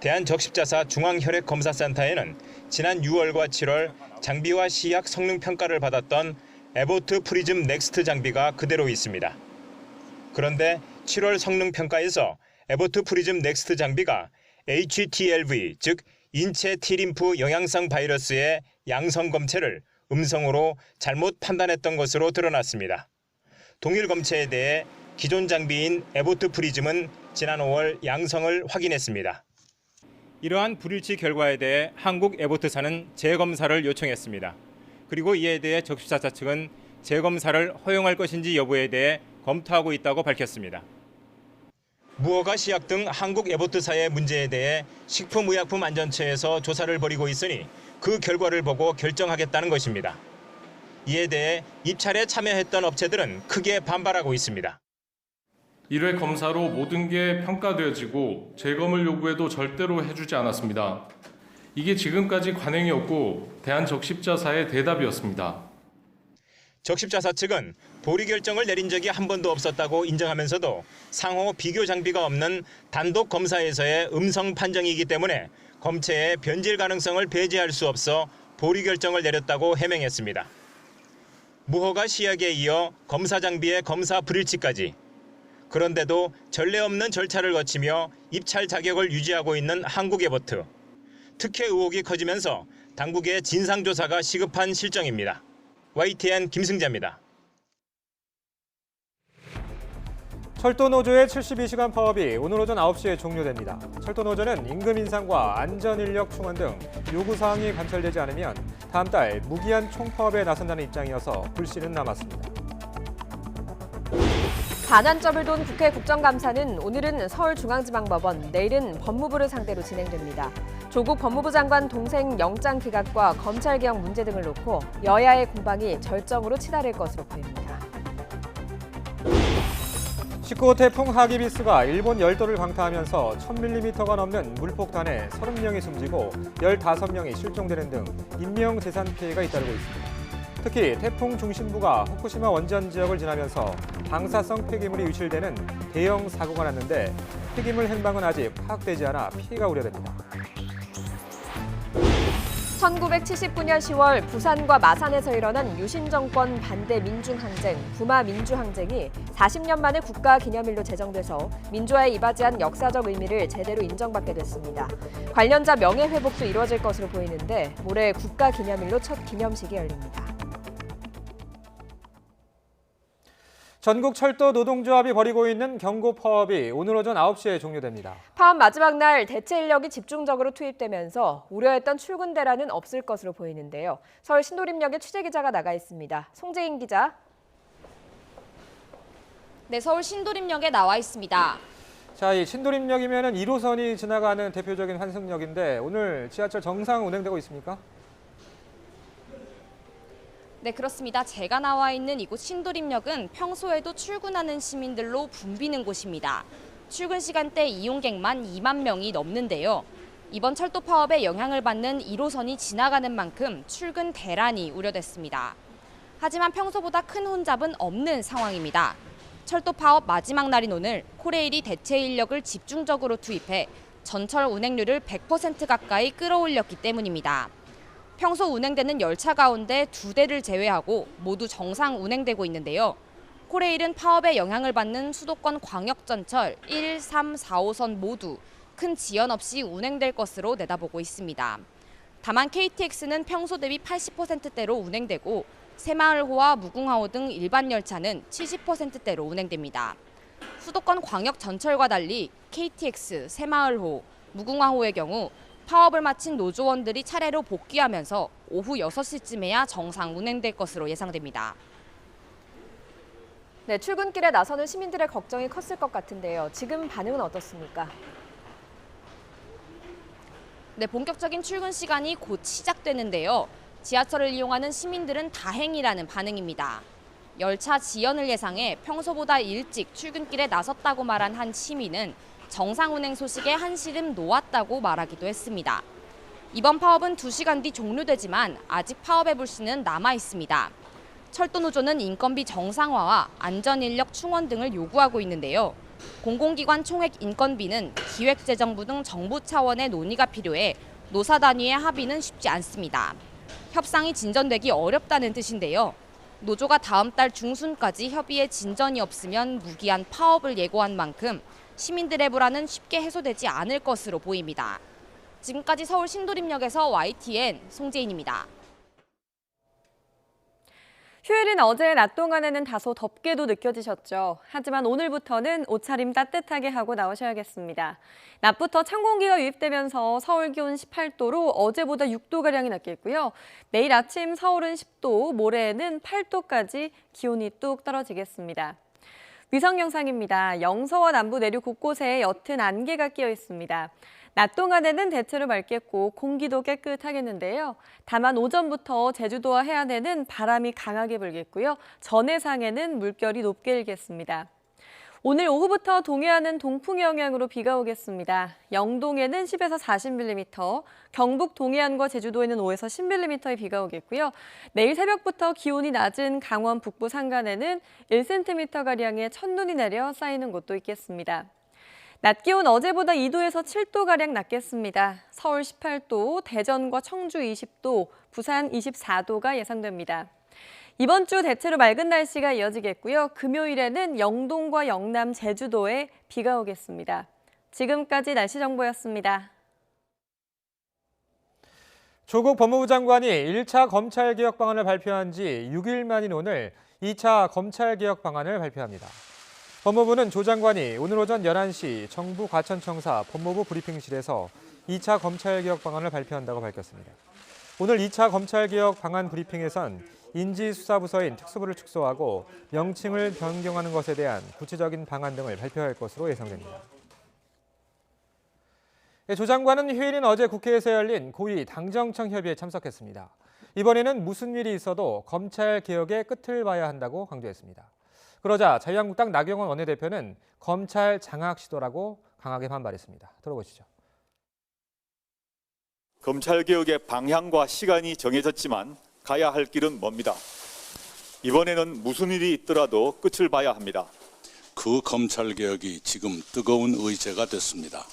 대한적십자사 중앙혈액검사센터에는 지난 6월과 7월 장비와 시약 성능평가를 받았던 에보트 프리즘 넥스트 장비가 그대로 있습니다. 그런데 7월 성능평가에서 에보트 프리즘 넥스트 장비가 HTLV, 즉 인체 T림프 영양성 바이러스의 양성 검체를 음성으로 잘못 판단했던 것으로 드러났습니다. 동일 검체에 대해 기존 장비인 에보트 프리즘은 지난 5월 양성을 확인했습니다. 이러한 불일치 결과에 대해 한국 에보트사는 재검사를 요청했습니다. 그리고 이에 대해 적십사사 측은 재검사를 허용할 것인지 여부에 대해 검토하고 있다고 밝혔습니다. 무허가 시약 등 한국 에보트사의 문제에 대해 식품의약품안전처에서 조사를 벌이고 있으니 그 결과를 보고 결정하겠다는 것입니다. 이에 대해 입찰에 참여했던 업체들은 크게 반발하고 있습니다. 1회 검사로 모든 게 평가되어지고 재검을 요구해도 절대로 해주지 않았습니다. 이게 지금까지 관행이 없고 대한적십자사의 대답이었습니다. 적십자사 측은 보리 결정을 내린 적이 한 번도 없었다고 인정하면서도 상호 비교 장비가 없는 단독 검사에서의 음성 판정이기 때문에 검체의 변질 가능성을 배제할 수 없어 보리 결정을 내렸다고 해명했습니다. 무허가 시약에 이어 검사 장비의 검사 불일치까지. 그런데도 전례 없는 절차를 거치며 입찰 자격을 유지하고 있는 한국에보트. 특혜 의혹이 커지면서 당국의 진상조사가 시급한 실정입니다. YTN 김승자입니다. 철도노조의 72시간 파업이 오늘 오전 9시에 종료됩니다. 철도노조는 임금 인상과 안전인력 충원 등 요구사항이 관철되지 않으면 다음 달 무기한 총파업에 나선다는 입장이어서 불씨는 남았습니다. 반환점을 돈 국회 국정감사는 오늘은 서울중앙지방법원, 내일은 법무부를 상대로 진행됩니다. 조국 법무부 장관 동생 영장 기각과 검찰개혁 문제 등을 놓고 여야의 공방이 절정으로 치달을 것으로 보입니다. 19호 태풍 하기비스가 일본 열도를 강타하면서 1000mm가 넘는 물폭탄에 30명이 숨지고 15명이 실종되는 등 인명재산 피해가 잇따르고 있습니다. 특히 태풍 중심부가 후쿠시마 원전 지역을 지나면서 방사성 폐기물이 유출되는 대형 사고가 났는데 폐기물 행방은 아직 파악되지 않아 피해가 우려됩니다. 1979년 10월 부산과 마산에서 일어난 유신 정권 반대 민중항쟁, 부마 민주항쟁이 40년 만에 국가기념일로 제정돼서 민주화에 이바지한 역사적 의미를 제대로 인정받게 됐습니다. 관련자 명예회복도 이루어질 것으로 보이는데 모레 국가기념일로 첫 기념식이 열립니다. 전국 철도 노동조합이 벌이고 있는 경고 파업이 오늘 오전 9시에 종료됩니다. 파업 마지막 날 대체 인력이 집중적으로 투입되면서 우려했던 출근 대란은 없을 것으로 보이는데요. 서울 신도림역에 취재기자가 나가 있습니다. 송재인 기자. 네, 서울 신도림역에 나와 있습니다. 자, 이 신도림역이면 1호선이 지나가는 대표적인 환승역인데 오늘 지하철 정상 운행되고 있습니까? 네, 그렇습니다. 제가 나와 있는 이곳 신도림역은 평소에도 출근하는 시민들로 붐비는 곳입니다. 출근 시간대 이용객만 2만 명이 넘는데요. 이번 철도 파업에 영향을 받는 1호선이 지나가는 만큼 출근 대란이 우려됐습니다. 하지만 평소보다 큰 혼잡은 없는 상황입니다. 철도 파업 마지막 날인 오늘 코레일이 대체 인력을 집중적으로 투입해 전철 운행률을 100% 가까이 끌어올렸기 때문입니다. 평소 운행되는 열차 가운데 2대를 제외하고 모두 정상 운행되고 있는데요. 코레일은 파업에 영향을 받는 수도권 광역전철 1, 3, 4호선 모두 큰 지연 없이 운행될 것으로 내다보고 있습니다. 다만 KTX는 평소 대비 80%대로 운행되고 새마을호와 무궁화호 등 일반 열차는 70%대로 운행됩니다. 수도권 광역전철과 달리 KTX, 새마을호, 무궁화호의 경우 파업을 마친 노조원들이 차례로 복귀하면서 오후 6시쯤에야 정상 운행될 것으로 예상됩니다. 네, 출근길에 나서는 시민들의 걱정이 컸을 것 같은데요. 지금 반응은 어떻습니까? 네, 본격적인 출근 시간이 곧 시작되는데요. 지하철을 이용하는 시민들은 다행이라는 반응입니다. 열차 지연을 예상해 평소보다 일찍 출근길에 나섰다고 말한 한 시민은 정상 운행 소식에 한시름 놓았다고 말하기도 했습니다. 이번 파업은 2시간 뒤 종료되지만 아직 파업의 불씨는 남아 있습니다. 철도노조는 인건비 정상화와 안전인력 충원 등을 요구하고 있는데요. 공공기관 총액 인건비는 기획재정부 등 정부 차원의 논의가 필요해 노사 단위의 합의는 쉽지 않습니다. 협상이 진전되기 어렵다는 뜻인데요. 노조가 다음 달 중순까지 협의에 진전이 없으면 무기한 파업을 예고한 만큼 시민들의 불안은 쉽게 해소되지 않을 것으로 보입니다. 지금까지 서울 신도림역에서 YTN 송재인입니다. 휴일인 어제 낮 동안에는 다소 덥게도 느껴지셨죠. 하지만 오늘부터는 옷차림 따뜻하게 하고 나오셔야겠습니다. 낮부터 찬 공기가 유입되면서 서울 기온 18도로 어제보다 6도가량이 낮겠고요. 내일 아침 서울은 10도, 모레에는 8도까지 기온이 뚝 떨어지겠습니다. 위성 영상입니다. 영서와 남부 내륙 곳곳에 옅은 안개가 끼어 있습니다. 낮 동안에는 대체로 맑겠고 공기도 깨끗하겠는데요. 다만 오전부터 제주도와 해안에는 바람이 강하게 불겠고요. 전해상에는 물결이 높게 일겠습니다. 오늘 오후부터 동해안은 동풍의 영향으로 비가 오겠습니다. 영동에는 10에서 40mm, 경북 동해안과 제주도에는 5에서 10mm의 비가 오겠고요. 내일 새벽부터 기온이 낮은 강원 북부 산간에는 1cm가량의 첫눈이 내려 쌓이는 곳도 있겠습니다. 낮 기온 어제보다 2도에서 7도가량 낮겠습니다. 서울 18도, 대전과 청주 20도, 부산 24도가 예상됩니다. 이번 주 대체로 맑은 날씨가 이어지겠고요. 금요일에는 영동과 영남, 제주도에 비가 오겠습니다. 지금까지 날씨 정보였습니다. 조국 법무부 장관이 1차 검찰개혁 방안을 발표한 지 6일 만인 오늘 2차 검찰개혁 방안을 발표합니다. 법무부는 조 장관이 오늘 오전 11시 정부 과천청사 법무부 브리핑실에서 2차 검찰개혁 방안을 발표한다고 밝혔습니다. 오늘 2차 검찰개혁 방안 브리핑에선 인지수사부서인 특수부를 축소하고 명칭을 변경하는 것에 대한 구체적인 방안 등을 발표할 것으로 예상됩니다. 조 장관은 휴일인 어제 국회에서 열린 고위 당정청 협의에 참석했습니다. 이번에는 무슨 일이 있어도 검찰개혁의 끝을 봐야 한다고 강조했습니다. 그러자 자유한국당 나경원 원내대표는 검찰 장악 시도라고 강하게 반발했습니다. 들어보시죠. 검찰개혁의 방향과 시간이 정해졌지만 가야 할 길은 멉니다. 이번에는 무슨 일이 있더라도 끝을 봐야 합니다. 그 검찰개혁이 지금 뜨거운 의제가 됐습니다.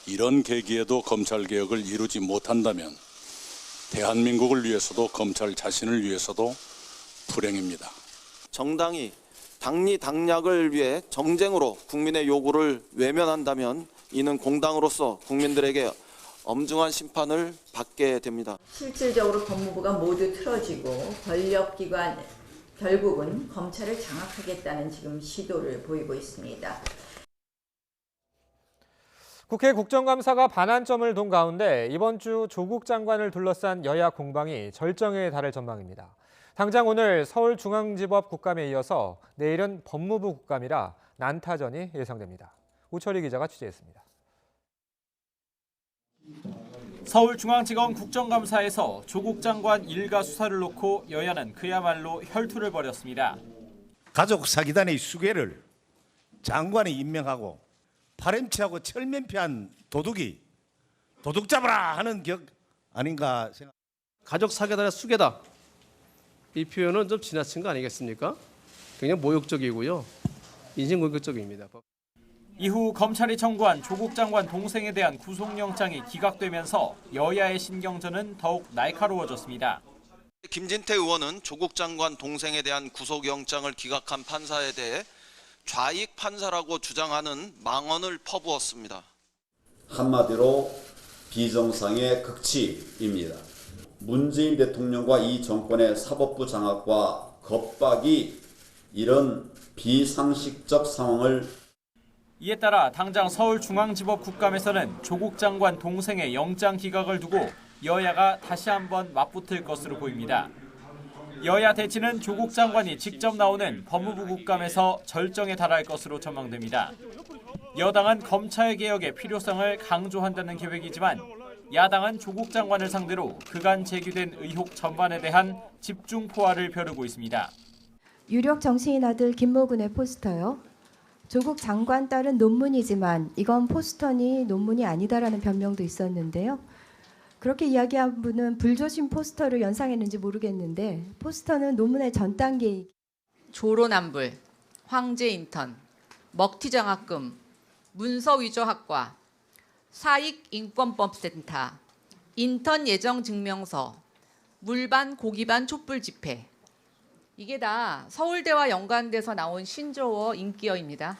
이런 계기에도 검찰개혁을 이루지 못한다면 대한민국을 위해서도 검찰 자신을 위해서도 불행입니다. 정당이 당리 당략을 위해 정쟁으로 국민의 요구를 외면한다면 이는 공당으로서 국민들에게 엄중한 심판을 받게 됩니다. 실질적으로 법무부가 모두 틀어지고 권력기관 결국은 검찰을 장악하겠다는 지금 시도를 보이고 있습니다. 국회 국정감사가 반환점을 돈 가운데 이번 주 조국 장관을 둘러싼 여야 공방이 절정에 달할 전망입니다. 당장 오늘 서울중앙지법 국감에 이어서 내일은 법무부 국감이라 난타전이 예상됩니다. 우철희 기자가 취재했습니다. 서울중앙지검 국정감사에서 조국 장관 일가 수사를 놓고 여야는 그야말로 혈투를 벌였습니다. 가족 사기단의 수괴를 장관이 임명하고 파렴치하고 철면피한 도둑이 도둑 잡아라 하는 격 아닌가 생각. 가족 사기단의 수괴다. 이 표현은 좀 지나친 거 아니겠습니까? 굉장히 모욕적이고요. 인신공격적입니다. 이후 검찰이 청구한 조국 장관 동생에 대한 구속영장이 기각되면서 여야의 신경전은 더욱 날카로워졌습니다. 김진태 의원은 조국 장관 동생에 대한 구속영장을 기각한 판사에 대해 좌익 판사라고 주장하는 망언을 퍼부었습니다. 한마디로 비정상의 극치입니다. 문재인 대통령과 이 정권의 사법부 장악과 겁박이 이런 비상식적 상황을 이에 따라 당장 서울중앙지법 국감에서는 조국 장관 동생의 영장 기각을 두고 여야가 다시 한번 맞붙을 것으로 보입니다. 여야 대치는 조국 장관이 직접 나오는 법무부 국감에서 절정에 달할 것으로 전망됩니다. 여당은 검찰 개혁의 필요성을 강조한다는 계획이지만 야당은 조국 장관을 상대로 그간 제기된 의혹 전반에 대한 집중 포화를 벼르고 있습니다. 유력 정치인 아들 김모근의 포스터요. 조국 장관 딸은 논문이지만 이건 포스터니 논문이 아니다라는 변명도 있었는데요. 그렇게 이야기한 분은 불조심 포스터를 연상했는지 모르겠는데 포스터는 논문의 전 단계이기. 조로남불, 황제 인턴, 먹튀장학금, 문서 위조 학과, 사익인권법센터, 인턴 예정 증명서, 물반 고기반 촛불 집회. 이게 다 서울대와 연관돼서 나온 신조어 인기어입니다.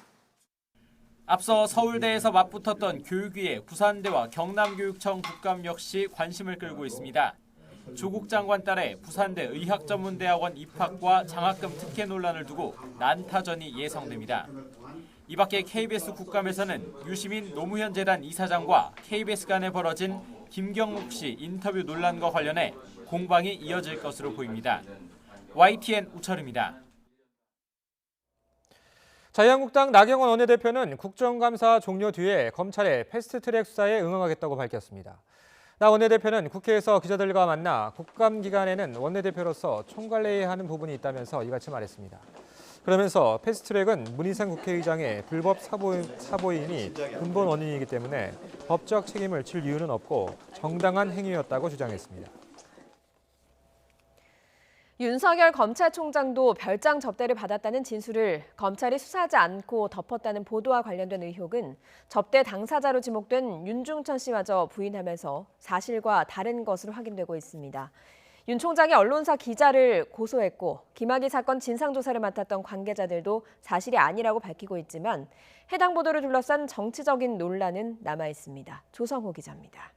앞서 서울대에서 맞붙었던 교육위의 부산대와 경남교육청 국감 역시 관심을 끌고 있습니다. 조국 장관 딸의 부산대 의학전문대학원 입학과 장학금 특혜 논란을 두고 난타전이 예상됩니다. 이 밖에 KBS 국감에서는 유시민 노무현 재단 이사장과 KBS 간에 벌어진 김경록 씨 인터뷰 논란과 관련해 공방이 이어질 것으로 보입니다. YTN 우철입니다. 자유한국당 나경원 원내대표는 국정감사 종료 뒤에 검찰의 패스트트랙 수사에 응하겠다고 밝혔습니다. 나 원내대표는 국회에서 기자들과 만나 국감 기간에는 원내대표로서 총괄해야 하는 부분이 있다면서 이같이 말했습니다. 그러면서 패스트트랙은 문희상 국회의장의 불법 사보임이 근본 원인이기 때문에 법적 책임을 질 이유는 없고 정당한 행위였다고 주장했습니다. 윤석열 검찰총장도 별장 접대를 받았다는 진술을 검찰이 수사하지 않고 덮었다는 보도와 관련된 의혹은 접대 당사자로 지목된 윤중천 씨마저 부인하면서 사실과 다른 것으로 확인되고 있습니다. 윤 총장이 언론사 기자를 고소했고 김학의 사건 진상조사를 맡았던 관계자들도 사실이 아니라고 밝히고 있지만 해당 보도를 둘러싼 정치적인 논란은 남아 있습니다. 조성호 기자입니다.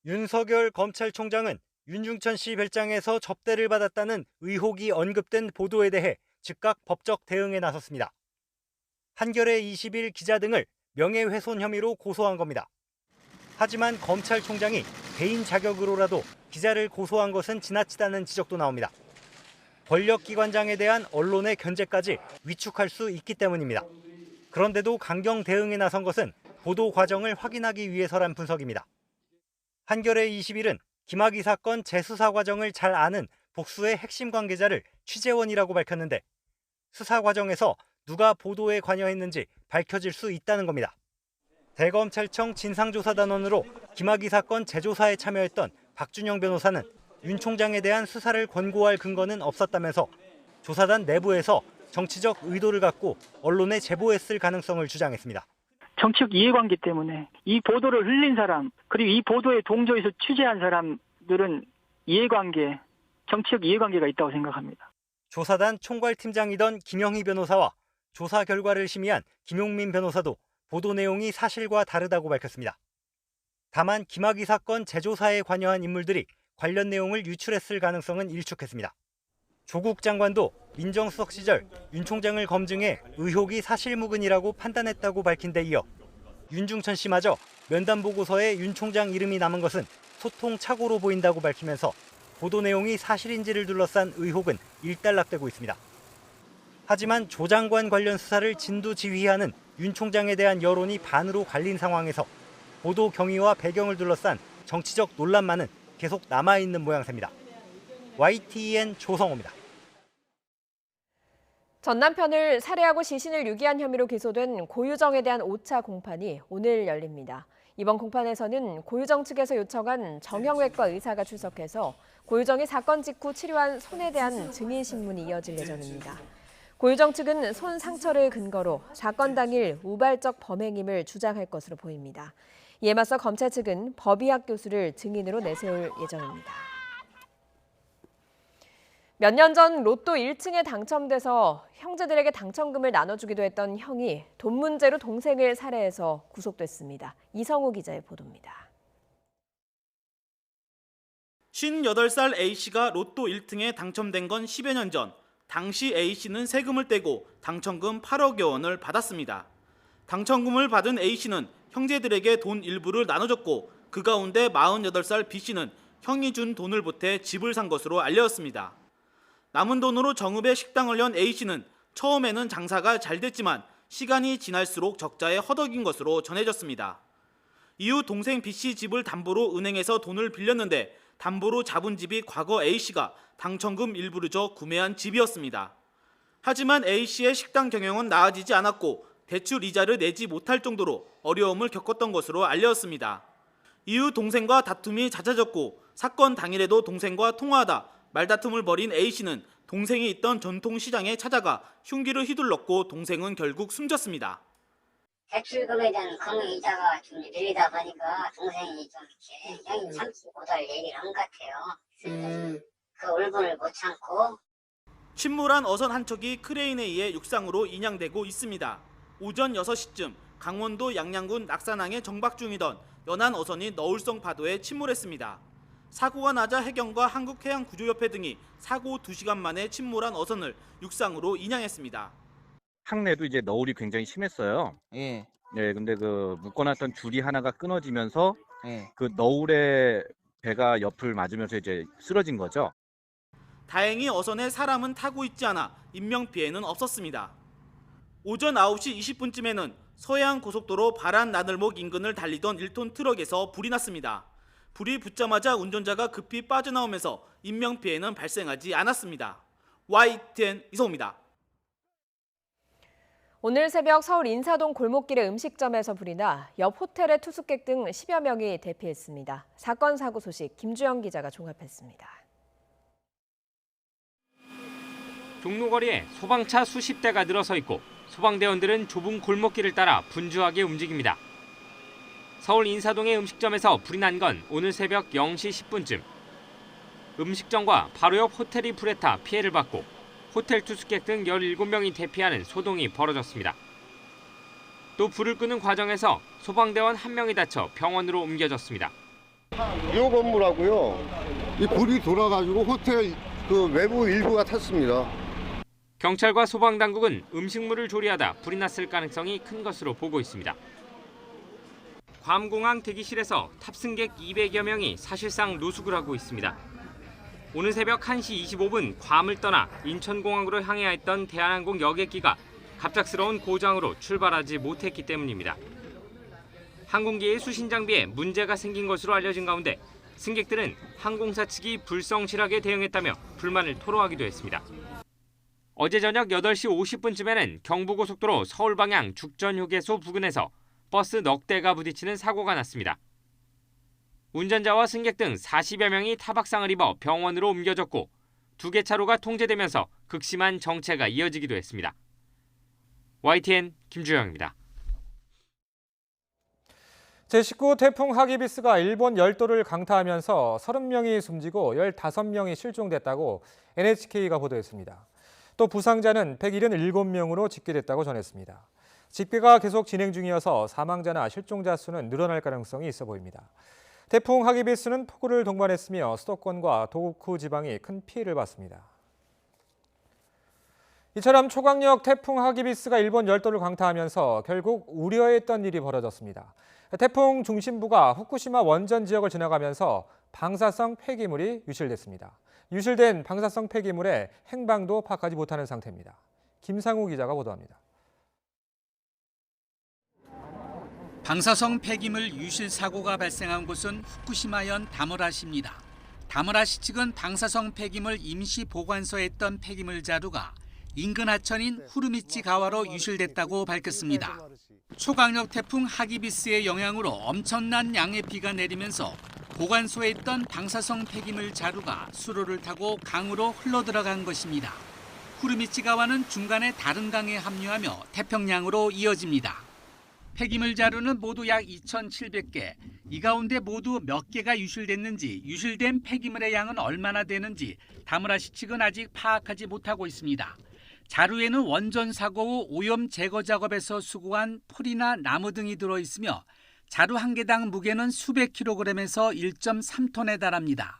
윤석열 검찰총장은 윤중천 씨 별장에서 접대를 받았다는 의혹이 언급된 보도에 대해 즉각 법적 대응에 나섰습니다. 한겨레 20일 기자 등을 명예훼손 혐의로 고소한 겁니다. 하지만 검찰총장이 개인 자격으로라도 기자를 고소한 것은 지나치다는 지적도 나옵니다. 권력기관장에 대한 언론의 견제까지 위축할 수 있기 때문입니다. 그런데도 강경 대응에 나선 것은 보도 과정을 확인하기 위해서란 분석입니다. 한겨레 21은 김학의 사건 재수사 과정을 잘 아는 복수의 핵심 관계자를 취재원이라고 밝혔는데 수사 과정에서 누가 보도에 관여했는지 밝혀질 수 있다는 겁니다. 대검찰청 진상조사단원으로 김학의 사건 재조사에 참여했던 박준영 변호사는 윤 총장에 대한 수사를 권고할 근거는 없었다면서 조사단 내부에서 정치적 의도를 갖고 언론에 제보했을 가능성을 주장했습니다. 정치적 이해관계 때문에 이 보도를 흘린 사람, 그리고 이 보도에 동조해서 취재한 사람들은 이해관계, 정치적 이해관계가 있다고 생각합니다. 조사단 총괄팀장이던 김영희 변호사와 조사 결과를 심의한 김용민 변호사도 보도 내용이 사실과 다르다고 밝혔습니다. 다만 김학의 사건 재조사에 관여한 인물들이 관련 내용을 유출했을 가능성은 일축했습니다. 조국 장관도 민정수석 시절 윤 총장을 검증해 의혹이 사실무근이라고 판단했다고 밝힌 데 이어 윤중천 씨마저 면담 보고서에 윤 총장 이름이 남은 것은 소통 착오로 보인다고 밝히면서 보도 내용이 사실인지를 둘러싼 의혹은 일단락되고 있습니다. 하지만 조 장관 관련 수사를 진두지휘하는 윤 총장에 대한 여론이 반으로 갈린 상황에서 보도 경위와 배경을 둘러싼 정치적 논란만은 계속 남아있는 모양새입니다. YTN 조성호입니다. 전 남편을 살해하고 시신을 유기한 혐의로 기소된 고유정에 대한 5차 공판이 오늘 열립니다. 이번 공판에서는 고유정 측에서 요청한 정형외과 의사가 출석해서 고유정이 사건 직후 치료한 손에 대한 증인 신문이 이어질 예정입니다. 고유정 측은 손 상처를 근거로 사건 당일 우발적 범행임을 주장할 것으로 보입니다. 이에 맞서 검찰 측은 법의학 교수를 증인으로 내세울 예정입니다. 몇 년 전 로또 1층에 당첨돼서 형제들에게 당첨금을 나눠주기도 했던 형이 돈 문제로 동생을 살해해서 구속됐습니다. 이성우 기자의 보도입니다. 58살 A씨가 로또 1등에 당첨된 건 10여 년 전. 당시 A씨는 세금을 떼고 당첨금 8억여 원을 받았습니다. 당첨금을 받은 A씨는 형제들에게 돈 일부를 나눠줬고 그 가운데 48살 B씨는 형이 준 돈을 보태 집을 산 것으로 알려졌습니다. 남은 돈으로 정읍에 식당을 연 A씨는 처음에는 장사가 잘 됐지만 시간이 지날수록 적자에 허덕인 것으로 전해졌습니다. 이후 동생 B씨 집을 담보로 은행에서 돈을 빌렸는데 담보로 잡은 집이 과거 A씨가 당첨금 일부를 줘 구매한 집이었습니다. 하지만 A씨의 식당 경영은 나아지지 않았고 대출 이자를 내지 못할 정도로 어려움을 겪었던 것으로 알려졌습니다. 이후 동생과 다툼이 잦아졌고 사건 당일에도 동생과 통화하다 말다툼을 벌인 A씨는 동생이 있던 전통시장에 찾아가 흉기를 휘둘렀고 동생은 결국 숨졌습니다. 대출금에 대한 금융이자가 좀 밀리다 보니까 동생이 좀 이렇게 형님 참지 못할 얘기를 한 것 같아요. 그 울분을 못 참고. 침몰한 어선 한 척이 크레인에 의해 육상으로 인양되고 있습니다. 오전 6시쯤 강원도 양양군 낙산항에 정박 중이던 연안 어선이 너울성 파도에 침몰했습니다. 사고가 나자 해경과 한국해양구조협회 등이 사고 2시간 만에 침몰한 어선을 육상으로 인양했습니다. 항내도 이제 너울이 굉장히 심했어요. 예. 네, 근데 그 묶어놨던 줄이 하나가 끊어지면서 그 너울에 배가 옆을 맞으면서 이제 쓰러진 거죠. 다행히 어선에 사람은 타고 있지 않아 인명피해는 없었습니다. 오전 9시 20분쯤에는 서해안 고속도로 바란 나들목 인근을 달리던 1톤 트럭에서 불이 났습니다. 불이 붙자마자 운전자가 급히 빠져나오면서 인명피해는 발생하지 않았습니다. YTN 이성우입니다. 오늘 새벽 서울 인사동 골목길의 음식점에서 불이 나 옆 호텔의 투숙객 등 10여 명이 대피했습니다. 사건 사고 소식 김주영 기자가 종합했습니다. 종로거리에 소방차 수십 대가 늘어서 있고 소방대원들은 좁은 골목길을 따라 분주하게 움직입니다. 서울 인사동의 음식점에서 불이 난 건 오늘 새벽 0시 10분쯤. 음식점과 바로 옆 호텔이 불에 타 피해를 받고 호텔 투숙객 등 17명이 대피하는 소동이 벌어졌습니다. 또 불을 끄는 과정에서 소방대원 1명이 다쳐 병원으로 옮겨졌습니다. 이 건물하고요. 이 불이 돌아가지고 호텔 그 외부 일부가 탔습니다. 경찰과 소방당국은 음식물을 조리하다 불이 났을 가능성이 큰 것으로 보고 있습니다. 괌공항 대기실에서 탑승객 200여 명이 사실상 노숙을 하고 있습니다. 오늘 새벽 1시 25분 괌을 떠나 인천공항으로 향해야 했던 대한항공 여객기가 갑작스러운 고장으로 출발하지 못했기 때문입니다. 항공기의 수신 장비에 문제가 생긴 것으로 알려진 가운데 승객들은 항공사 측이 불성실하게 대응했다며 불만을 토로하기도 했습니다. 어제 저녁 8시 50분쯤에는 경부고속도로 서울 방향 죽전휴게소 부근에서 버스 넉 대가 부딪히는 사고가 났습니다. 운전자와 승객 등 40여 명이 타박상을 입어 병원으로 옮겨졌고 2개 차로가 통제되면서 극심한 정체가 이어지기도 했습니다. YTN 김주영입니다. 제19 태풍 하기비스가 일본 열도를 강타하면서 30명이 숨지고 15명이 실종됐다고 NHK가 보도했습니다. 또 부상자는 177명으로 집계됐다고 전했습니다. 집계가 계속 진행 중이어서 사망자나 실종자 수는 늘어날 가능성이 있어 보입니다. 태풍 하기비스는 폭우를 동반했으며 수도권과 도쿠 지방이 큰 피해를 봤습니다. 이처럼 초강력 태풍 하기비스가 일본 열도를 강타하면서 결국 우려했던 일이 벌어졌습니다. 태풍 중심부가 후쿠시마 원전 지역을 지나가면서 방사성 폐기물이 유실됐습니다. 유실된 방사성 폐기물의 행방도 파악하지 못하는 상태입니다. 김상우 기자가 보도합니다. 방사성 폐기물 유실 사고가 발생한 곳은 후쿠시마현 다무라시입니다. 다무라시 측은 방사성 폐기물 임시 보관소에 있던 폐기물 자루가 인근 하천인 후르미치 가와로 유실됐다고 밝혔습니다. 초강력 태풍 하기비스의 영향으로 엄청난 양의 비가 내리면서 보관소에 있던 방사성 폐기물 자루가 수로를 타고 강으로 흘러들어간 것입니다. 후르미치 가와는 중간에 다른 강에 합류하며 태평양으로 이어집니다. 폐기물 자루는 모두 약 2,700개, 이 가운데 모두 몇 개가 유실됐는지, 유실된 폐기물의 양은 얼마나 되는지 다무라시 측은 아직 파악하지 못하고 있습니다. 자루에는 원전 사고 후 오염 제거 작업에서 수거한 풀이나 나무 등이 들어있으며 자루 한 개당 무게는 수백 킬로그램에서 1.3톤에 달합니다.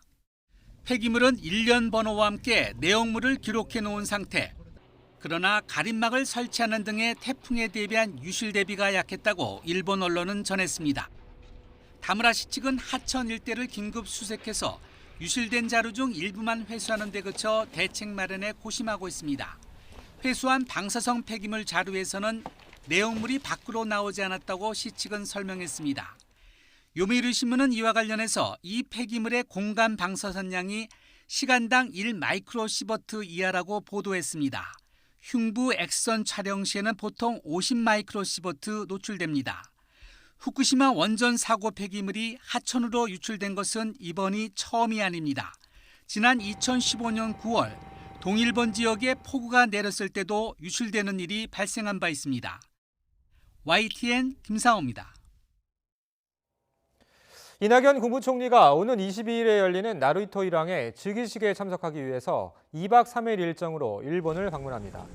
폐기물은 일련 번호와 함께 내용물을 기록해 놓은 상태. 그러나 가림막을 설치하는 등의 태풍에 대비한 유실 대비가 약했다고 일본 언론은 전했습니다. 다무라시 측은 하천 일대를 긴급 수색해서 유실된 자루 중 일부만 회수하는 데 그쳐 대책 마련에 고심하고 있습니다. 회수한 방사성 폐기물 자루에서는 내용물이 밖으로 나오지 않았다고 시 측은 설명했습니다. 요미우리 신문은 이와 관련해서 이 폐기물의 공간 방사선량이 시간당 1마이크로시버트 이하라고 보도했습니다. 흉부 액선 촬영 시에는 보통 50마이크로시버트 노출됩니다. 후쿠시마 원전 사고 폐기물이 하천으로 유출된 것은 이번이 처음이 아닙니다. 지난 2015년 9월 동일본 지역에 폭우가 내렸을 때도 유출되는 일이 발생한 바 있습니다. YTN 김상호입니다. 이낙연 국무총리가 오는 22일에 열리는 나루히토 일왕의 즉위식에 참석하기 위해서 2박 3일 일정으로 일본을 방문합니다.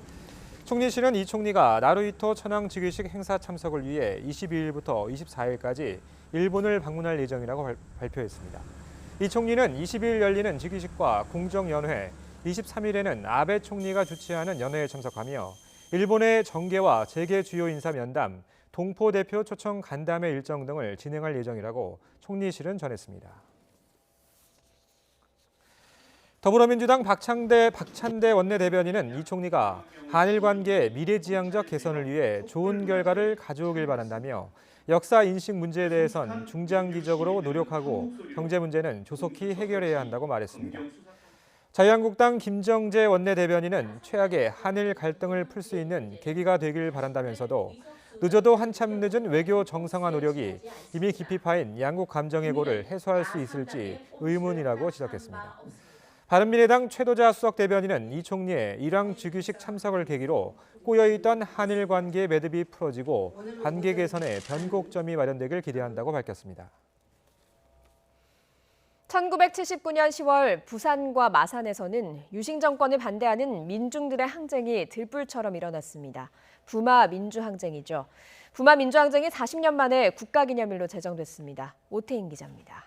총리실은 이 총리가 나루히토 천황 즉위식 행사 참석을 위해 22일부터 24일까지 일본을 방문할 예정이라고 발표했습니다. 이 총리는 20일 열리는 즉위식과 공정연회, 23일에는 아베 총리가 주최하는 연회에 참석하며 일본의 정계와 재계 주요 인사 면담, 동포대표 초청 간담회 일정 등을 진행할 예정이라고 총리실은 전했습니다. 더불어민주당 박찬대 원내대변인은 이 총리가 한일 관계의 미래지향적 개선을 위해 좋은 결과를 가져오길 바란다며 역사 인식 문제에 대해선 중장기적으로 노력하고 경제 문제는 조속히 해결해야 한다고 말했습니다. 자유한국당 김정재 원내대변인은 최악의 한일 갈등을 풀 수 있는 계기가 되길 바란다면서도 늦어도 한참 늦은 외교 정상화 노력이 이미 깊이 파인 양국 감정의 골을 해소할 수 있을지 의문이라고 지적했습니다. 바른미래당 최도자 수석대변인은 이 총리의 일왕 즉위식 참석을 계기로 꼬여있던 한일 관계의 매듭이 풀어지고 관계 개선에 변곡점이 마련되길 기대한다고 밝혔습니다. 1979년 10월 부산과 마산에서는 유신 정권을 반대하는 민중들의 항쟁이 들불처럼 일어났습니다. 부마 민주항쟁이죠. 부마 민주항쟁이 40년 만에 국가기념일로 제정됐습니다. 오태인 기자입니다.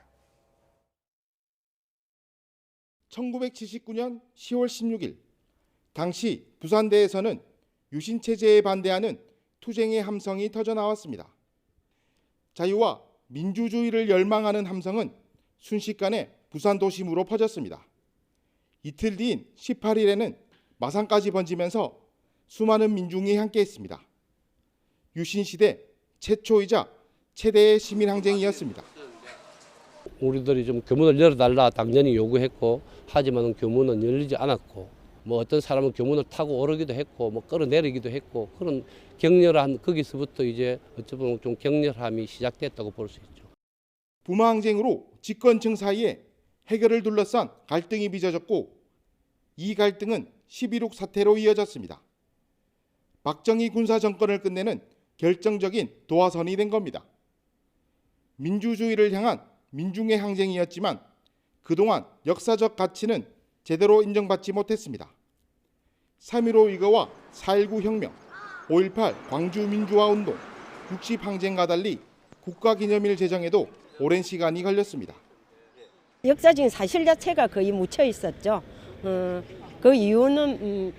1979년 10월 16일 당시 부산대에서는 유신체제에 반대하는 투쟁의 함성이 터져나왔습니다. 자유와 민주주의를 열망하는 함성은 순식간에 부산 도심으로 퍼졌습니다. 이틀 뒤인 18일에는 마산까지 번지면서 수많은 민중이 함께했습니다. 유신시대 최초이자 최대의 시민항쟁이었습니다. 우리들이 좀 교문을 열어달라 당연히 요구했고 하지만 교문은 열리지 않았고 뭐 어떤 사람은 교문을 타고 오르기도 했고 뭐 끌어내리기도 했고 그런 격렬한 거기서부터 이제 어쩌면 좀 격렬함이 시작됐다고 볼 수 있죠. 부마항쟁으로 집권층 사이에 해결을 둘러싼 갈등이 빚어졌고 이 갈등은 11.6 사태로 이어졌습니다. 박정희 군사정권을 끝내는 결정적인 도화선이 된 겁니다. 민주주의를 향한 민중의 항쟁이었지만 그동안 역사적 가치는 제대로 인정받지 못했습니다. 3.15 위거와 4.19 혁명, 5.18 광주 민주화운동, 60 항쟁과 달리 국가기념일 제정에도 오랜 시간이 걸렸습니다. 역사적인 사실 자체가 거의 묻혀 있었죠. 그 이유는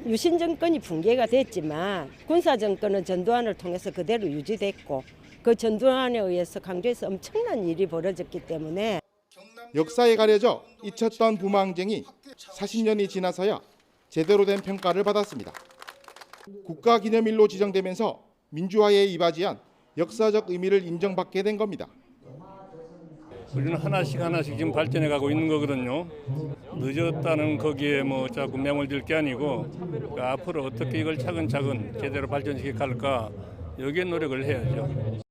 유신 정권이 붕괴가 됐지만 군사 정권은 전두환을 통해서 그대로 유지됐고 그 전두환에 의해서 강주에서 엄청난 일이 벌어졌기 때문에 역사에 가려져 잊혔던 부마항쟁이 40년이 지나서야 제대로 된 평가를 받았습니다. 국가기념일로 지정되면서 민주화에 이바지한 역사적 의미를 인정받게 된 겁니다. 우리는 하나씩 지금 발전해 가고 있는 거거든요. 늦었다는 거기에 뭐 자꾸 매몰될 게 아니고 앞으로 어떻게 이걸 차근차근 제대로 발전시켜 갈까 여기에 노력을 해야죠.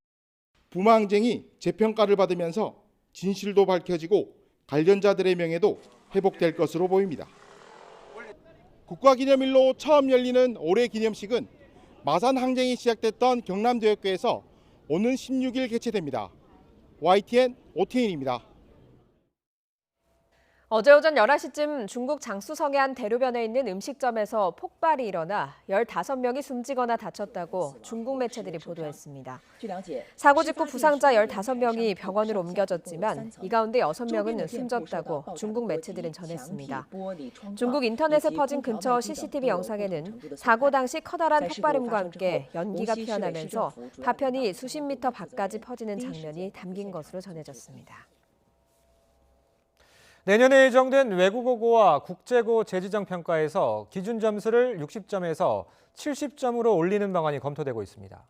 부마항쟁이 재평가를 받으면서 진실도 밝혀지고 관련자들의 명예도 회복될 것으로 보입니다. 국가기념일로 처음 열리는 올해 기념식은 마산 항쟁이 시작됐던 경남대학교에서 오는 16일 개최됩니다. YTN 오태인입니다. 어제 오전 11시쯤 중국 장쑤성의 한 대로변에 있는 음식점에서 폭발이 일어나 15명이 숨지거나 다쳤다고 중국 매체들이 보도했습니다. 사고 직후 부상자 15명이 병원으로 옮겨졌지만 이 가운데 6명은 숨졌다고 중국 매체들은 전했습니다. 중국 인터넷에 퍼진 근처 CCTV 영상에는 사고 당시 커다란 폭발음과 함께 연기가 피어나면서 파편이 수십 미터 밖까지 퍼지는 장면이 담긴 것으로 전해졌습니다. 내년에 예정된 외국어고와 국제고 재지정 평가에서 기준 점수를 60점에서 70점으로 올리는 방안이 검토되고 있습니다.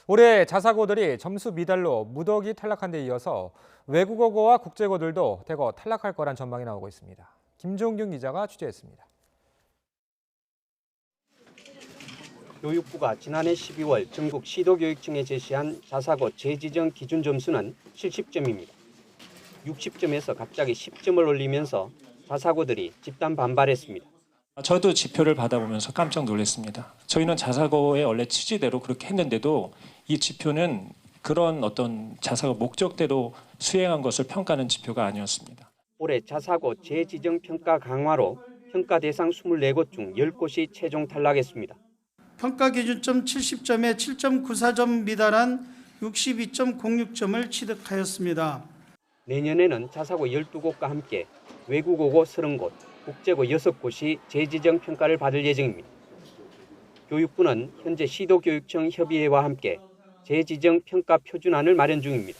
올해 자사고들이 점수 미달로 무더기 탈락한 데 이어서 외국어고와 국제고들도 대거 탈락할 거란 전망이 나오고 있습니다. 김종균 기자가 취재했습니다. 교육부가 지난해 12월 전국 시도교육청에 제시한 자사고 재지정 기준 점수는 70점입니다. 60점에서 갑자기 10점을 올리면서 자사고들이 집단 반발했습니다. 저도 지표를 받아보면서 깜짝 놀랐습니다. 저희는 자사고의 원래 취지대로 그렇게 했는데도 이 지표는 그런 어떤 자사고 목적대로 수행한 것을 평가하는 지표가 아니었습니다. 올해 자사고 재지정 평가 강화로 평가 대상 24곳 중 10곳이 최종 탈락했습니다. 평가 기준점 70점에 7.94점 미달한 62.06점을 취득하였습니다. 내년에는 자사고 12곳과 함께 외국어고 30곳, 국제고 6곳이 재지정 평가를 받을 예정입니다. 교육부는 현재 시도교육청 협의회와 함께 재지정 평가 표준안을 마련 중입니다.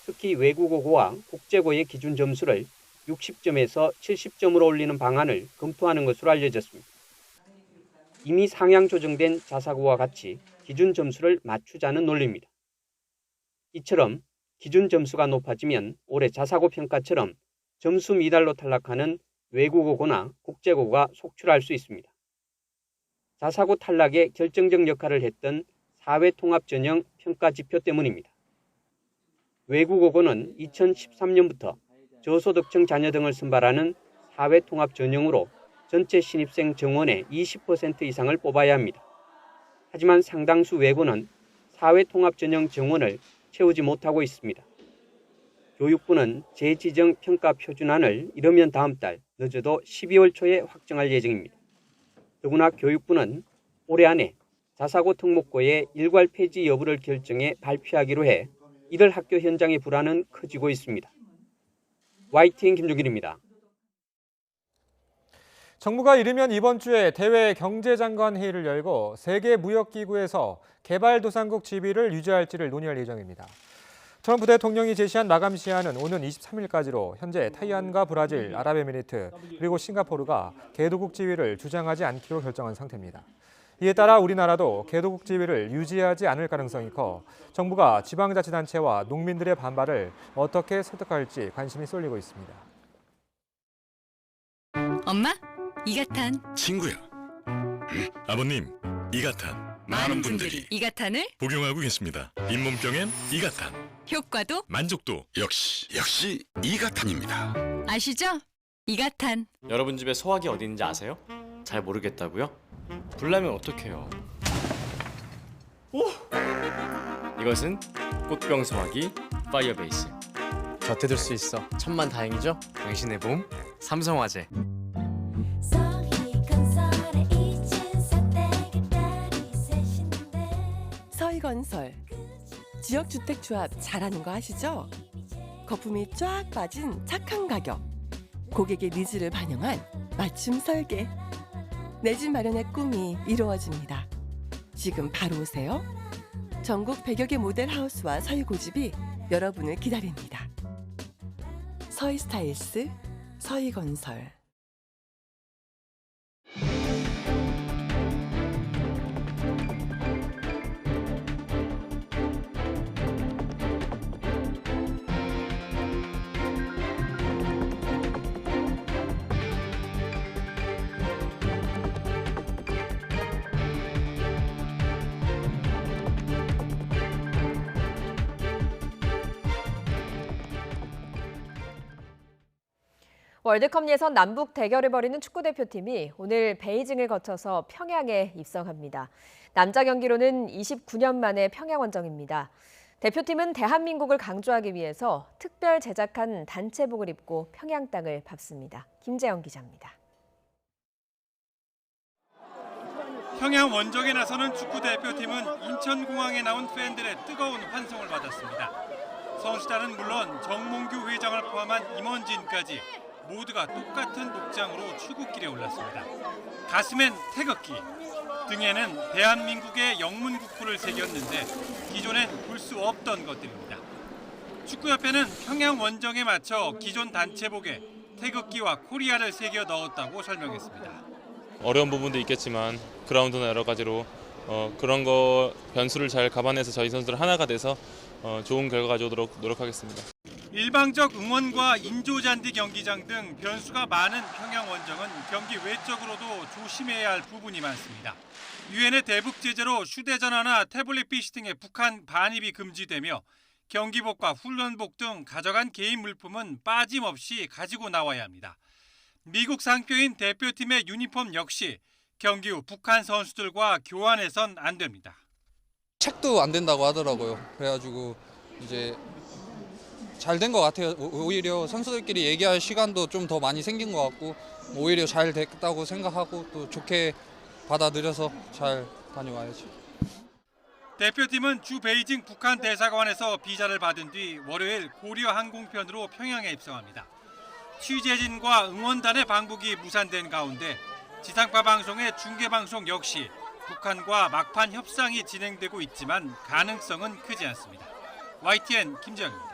특히 외국어고와 국제고의 기준 점수를 60점에서 70점으로 올리는 방안을 검토하는 것으로 알려졌습니다. 이미 상향 조정된 자사고와 같이 기준 점수를 맞추자는 논리입니다. 이처럼 기준 점수가 높아지면 올해 자사고 평가처럼 점수 미달로 탈락하는 외국어고나 국제고가 속출할 수 있습니다. 자사고 탈락에 결정적 역할을 했던 사회통합전형 평가지표 때문입니다. 외국어고는 2013년부터 저소득층 자녀 등을 선발하는 사회통합전형으로 전체 신입생 정원의 20% 이상을 뽑아야 합니다. 하지만 상당수 외고는 사회통합전형 정원을 채우지 못하고 있습니다. 교육부는 재지정 평가 표준안을 이르면 다음 달, 늦어도 12월 초에 확정할 예정입니다. 더구나 교육부는 올해 안에 자사고 특목고의 일괄 폐지 여부를 결정해 발표하기로 해 이들 학교 현장의 불안은 커지고 있습니다. YTN 김종길입니다. 정부가 이르면 이번 주에 대외 경제장관 회의를 열고 세계무역기구에서 개발도상국 지위를 유지할지를 논의할 예정입니다. 트럼프 대통령이 제시한 마감 시한은 오는 23일까지로 현재 타이완과 브라질, 아랍에미리트 그리고 싱가포르가 개도국 지위를 주장하지 않기로 결정한 상태입니다. 이에 따라 우리나라도 개도국 지위를 유지하지 않을 가능성이 커 정부가 지방자치단체와 농민들의 반발을 어떻게 설득할지 관심이 쏠리고 있습니다. 엄마, 이가탄. 친구야. 아버님, 이가탄. 많은 분들이 이가탄을 복용하고 계십니다. 잇몸병엔 이가탄. 효과도 만족도 역시 이가탄입니다. 아시죠? 이가탄. 여러분 집에 소화기 어디 있는지 아세요? 잘 모르겠다고요? 불나면 어떡해요? 오! 이것은 꽃병 소화기 파이어베이스. 곁에 둘 수 있어. 천만다행이죠? 당신의 봄 삼성화재. 서희건설 지역주택조합 잘하는 거 아시죠? 거품이 쫙 빠진 착한 가격, 고객의 니즈를 반영한 맞춤 설계. 내 집 마련의 꿈이 이루어집니다. 지금 바로 오세요. 전국 100여 개 모델 하우스와 서희고집이 여러분을 기다립니다. 서희스타일스, 서희건설. 월드컵 예선 남북 대결을 벌이는 축구대표팀이 오늘 베이징을 거쳐서 평양에 입성합니다. 남자 경기로는 29년 만에 평양 원정입니다. 대표팀은 대한민국을 강조하기 위해서 특별 제작한 단체복을 입고 평양 땅을 밟습니다. 김재영 기자입니다. 평양 원정에 나서는 축구대표팀은 인천공항에 나온 팬들의 뜨거운 환송을 받았습니다. 선수단은 물론 정몽규 회장을 포함한 임원진까지 모두가 똑같은 복장으로 출국길에 올랐습니다. 가슴엔 태극기, 등에는 대한민국의 영문국호를 새겼는데 기존엔 볼 수 없던 것들입니다. 축구협회는 평양 원정에 맞춰 기존 단체복에 태극기와 코리아를 새겨 넣었다고 설명했습니다. 어려운 부분도 있겠지만 그라운드나 여러 가지로 그런 거 변수를 잘 감안해서 저희 선수들 하나가 돼서 좋은 결과 가져오도록 노력하겠습니다. 일방적 응원과 인조잔디 경기장 등 변수가 많은 평양 원정은 경기 외적으로도 조심해야 할 부분이 많습니다. 유엔의 대북 제재로 휴대전화나 태블릿 PC 등의 북한 반입이 금지되며 경기복과 훈련복 등 가져간 개인 물품은 빠짐없이 가지고 나와야 합니다. 미국 상표인 대표팀의 유니폼 역시 경기 후 북한 선수들과 교환해선 안 됩니다. 책도 안 된다고 하더라고요. 그래가지고 이제 잘 된 것 같아요. 오히려 선수들끼리 얘기할 시간도 좀 더 많이 생긴 것 같고 오히려 잘 됐다고 생각하고 또 좋게 받아들여서 잘 다녀와야죠. 대표팀은 주 베이징 북한 대사관에서 비자를 받은 뒤 월요일 고려 항공편으로 평양에 입성합니다. 취재진과 응원단의 방북이 무산된 가운데 지상파 방송의 중계방송 역시 북한과 막판 협상이 진행되고 있지만 가능성은 크지 않습니다. YTN 김재영입니다.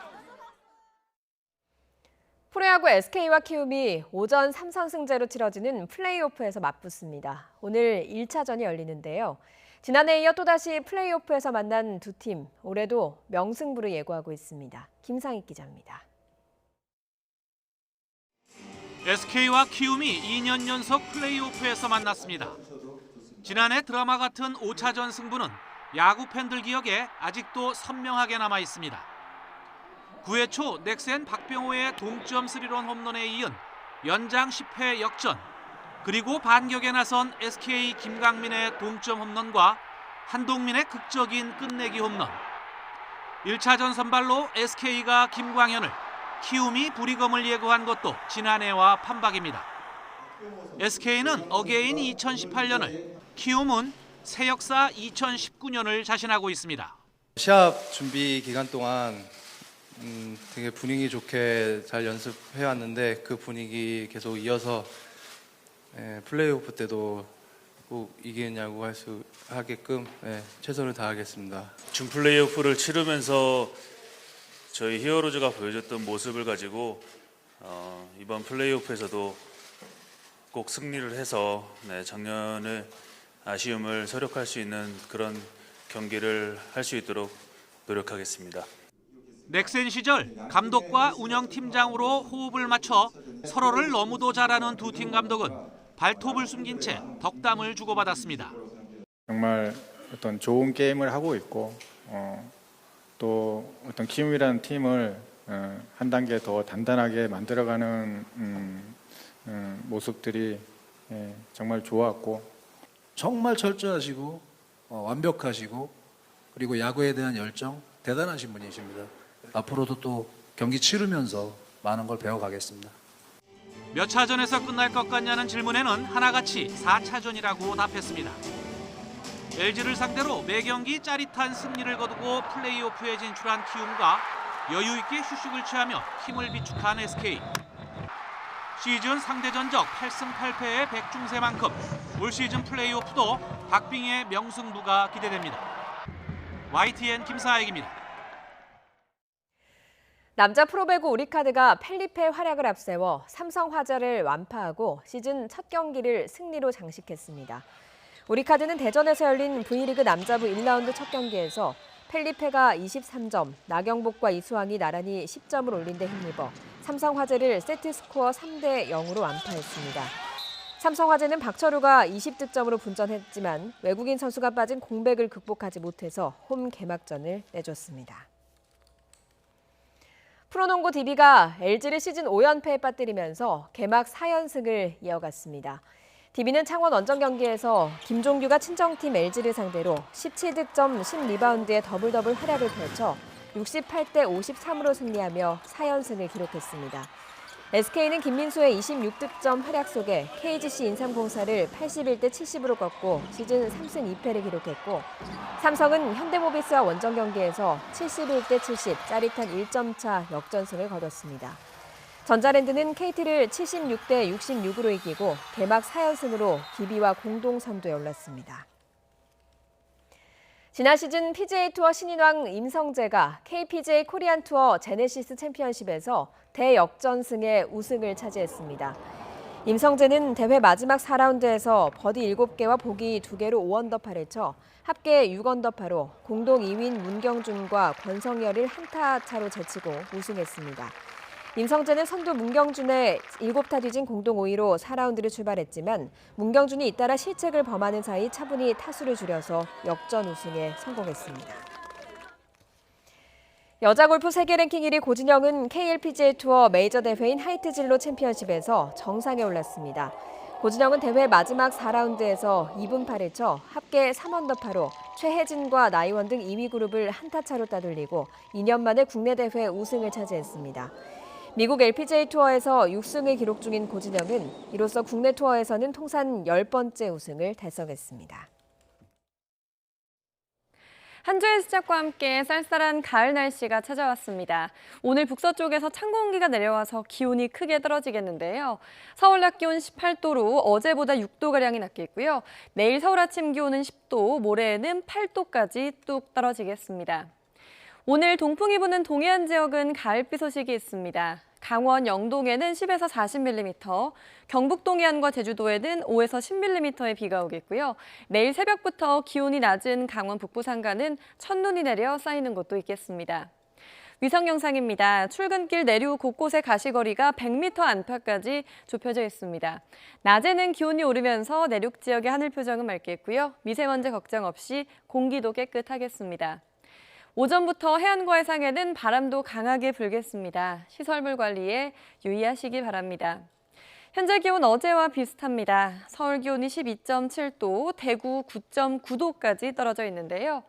프로야구 SK와 키움이 오전 3선승제로 치러지는 플레이오프에서 맞붙습니다. 오늘 1차전이 열리는데요. 지난해에 이어 또다시 플레이오프에서 만난 두 팀, 올해도 명승부를 예고하고 있습니다. 김상익 기자입니다. SK와 키움이 2년 연속 플레이오프에서 만났습니다. 지난해 드라마 같은 5차전 승부는 야구 팬들 기억에 아직도 선명하게 남아 있습니다. 9회 초 넥센 박병호의 동점 3런 홈런에 이은 연장 10회 역전, 그리고 반격에 나선 SK 김강민의 동점 홈런과 한동민의 극적인 끝내기 홈런. 1차전 선발로 SK가 김광현을, 키움이 부리검을 예고한 것도 지난해와 판박입니다. SK는 어게인 2018년을, 키움은 새 역사 2019년을 자신하고 있습니다. 시합 준비 기간 동안 되게 분위기 좋게 잘 연습해왔는데 그 분위기 계속 이어서 플레이오프 때도 꼭 이기겠냐고 하게끔 최선을 다하겠습니다. 준 플레이오프를 치르면서 저희 히어로즈가 보여줬던 모습을 가지고 이번 플레이오프에서도 꼭 승리를 해서 작년의 아쉬움을 서력할 수 있는 그런 경기를 할 수 있도록 노력하겠습니다. 넥센 시절 감독과 운영팀장으로 호흡을 맞춰 서로를 너무도 잘하는 두 팀 감독은 발톱을 숨긴 채 덕담을 주고받았습니다. 정말 어떤 좋은 게임을 하고 있고 또 어떤 키움이라는 팀을 한 단계 더 단단하게 만들어가는 모습들이 정말 좋았고 정말 철저하시고 완벽하시고 그리고 야구에 대한 열정 대단하신 분이십니다. 앞으로도 또 경기 치르면서 많은 걸 배워가겠습니다. 몇 차전에서 끝날 것 같냐는 질문에는 하나같이 4차전이라고 답했습니다. LG를 상대로 매경기 짜릿한 승리를 거두고 플레이오프에 진출한 키움과 여유 있게 휴식을 취하며 힘을 비축한 SK. 시즌 상대 전적 8승 8패의 백중세만큼 올 시즌 플레이오프도 박빙의 명승부가 기대됩니다. YTN 김사익입니다. 남자 프로배구 우리카드가 펠리페 활약을 앞세워 삼성화재를 완파하고 시즌 첫 경기를 승리로 장식했습니다. 우리카드는 대전에서 열린 V리그 남자부 1라운드 첫 경기에서 펠리페가 23점, 나경복과 이수왕이 나란히 10점을 올린 데 힘입어 삼성화재를 세트스코어 3대 0으로 완파했습니다. 삼성화재는 박철우가 20득점으로 분전했지만 외국인 선수가 빠진 공백을 극복하지 못해서 홈 개막전을 내줬습니다. 프로농구 DB가 LG를 시즌 5연패에 빠뜨리면서 개막 4연승을 이어갔습니다. DB는 창원 원정 경기에서 김종규가 친정팀 LG를 상대로 17득점 10리바운드의 더블더블 활약을 펼쳐 68대 53으로 승리하며 4연승을 기록했습니다. SK는 김민수의 26득점 활약 속에 KGC 인삼공사를 81대 70으로 꺾고 시즌 3승 2패를 기록했고 삼성은 현대모비스와 원정 경기에서 71대 70 짜릿한 1점차 역전승을 거뒀습니다. 전자랜드는 KT를 76대 66으로 이기고 개막 4연승으로 DB와 공동 선두에 올랐습니다. 지난 시즌 PGA 투어 신인왕 임성재가 KPGA 코리안 투어 제네시스 챔피언십에서 대역전승의 우승을 차지했습니다. 임성재는 대회 마지막 4라운드에서 버디 7개와 보기 2개로 5언더파를 쳐 합계 6언더파로 공동 2위인 문경준과 권성열을 한타 차로 제치고 우승했습니다. 임성재는 선두 문경준의 7타 뒤진 공동 5위로 4라운드를 출발했지만 문경준이 잇따라 실책을 범하는 사이 차분히 타수를 줄여서 역전 우승에 성공했습니다. 여자 골프 세계 랭킹 1위 고진영은 KLPGA 투어 메이저 대회인 하이트진로 챔피언십에서 정상에 올랐습니다. 고진영은 대회 마지막 4라운드에서 2분 8을 쳐 합계 3언더파로 최혜진과 나이원 등 2위 그룹을 한타 차로 따돌리고 2년 만에 국내 대회 우승을 차지했습니다. 미국 LPGA 투어에서 6승을 기록 중인 고진영은 이로써 국내 투어에서는 통산 10번째 우승을 달성했습니다. 한 주의 시작과 함께 쌀쌀한 가을 날씨가 찾아왔습니다. 오늘 북서쪽에서 찬 공기가 내려와서 기온이 크게 떨어지겠는데요. 서울 낮 기온 18도로 어제보다 6도가량이 낮겠고요. 내일 서울 아침 기온은 10도, 모레에는 8도까지 뚝 떨어지겠습니다. 오늘 동풍이 부는 동해안 지역은 가을비 소식이 있습니다. 강원 영동에는 10에서 40mm, 경북 동해안과 제주도에는 5에서 10mm의 비가 오겠고요. 내일 새벽부터 기온이 낮은 강원 북부 산간은 첫눈이 내려 쌓이는 곳도 있겠습니다. 위성 영상입니다. 출근길 내륙 곳곳의 가시거리가 100m 안팎까지 좁혀져 있습니다. 낮에는 기온이 오르면서 내륙 지역의 하늘 표정은 맑겠고요. 미세먼지 걱정 없이 공기도 깨끗하겠습니다. 오전부터 해안과 해상에는 바람도 강하게 불겠습니다. 시설물 관리에 유의하시기 바랍니다. 현재 기온 어제와 비슷합니다. 서울 기온이 12.7도, 대구 9.9도까지 떨어져 있는데요.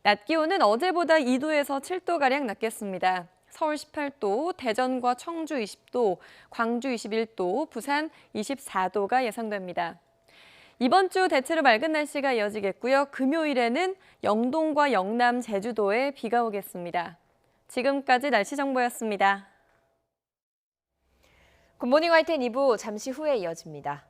낮 기온은 어제보다 2도에서 7도가량 낮겠습니다. 서울 18도, 대전과 청주 20도, 광주 21도, 부산 24도가 예상됩니다. 이번 주 대체로 맑은 날씨가 이어지겠고요. 금요일에는 영동과 영남, 제주도에 비가 오겠습니다. 지금까지 날씨 정보였습니다. 굿모닝 YTN 2부 잠시 후에 이어집니다.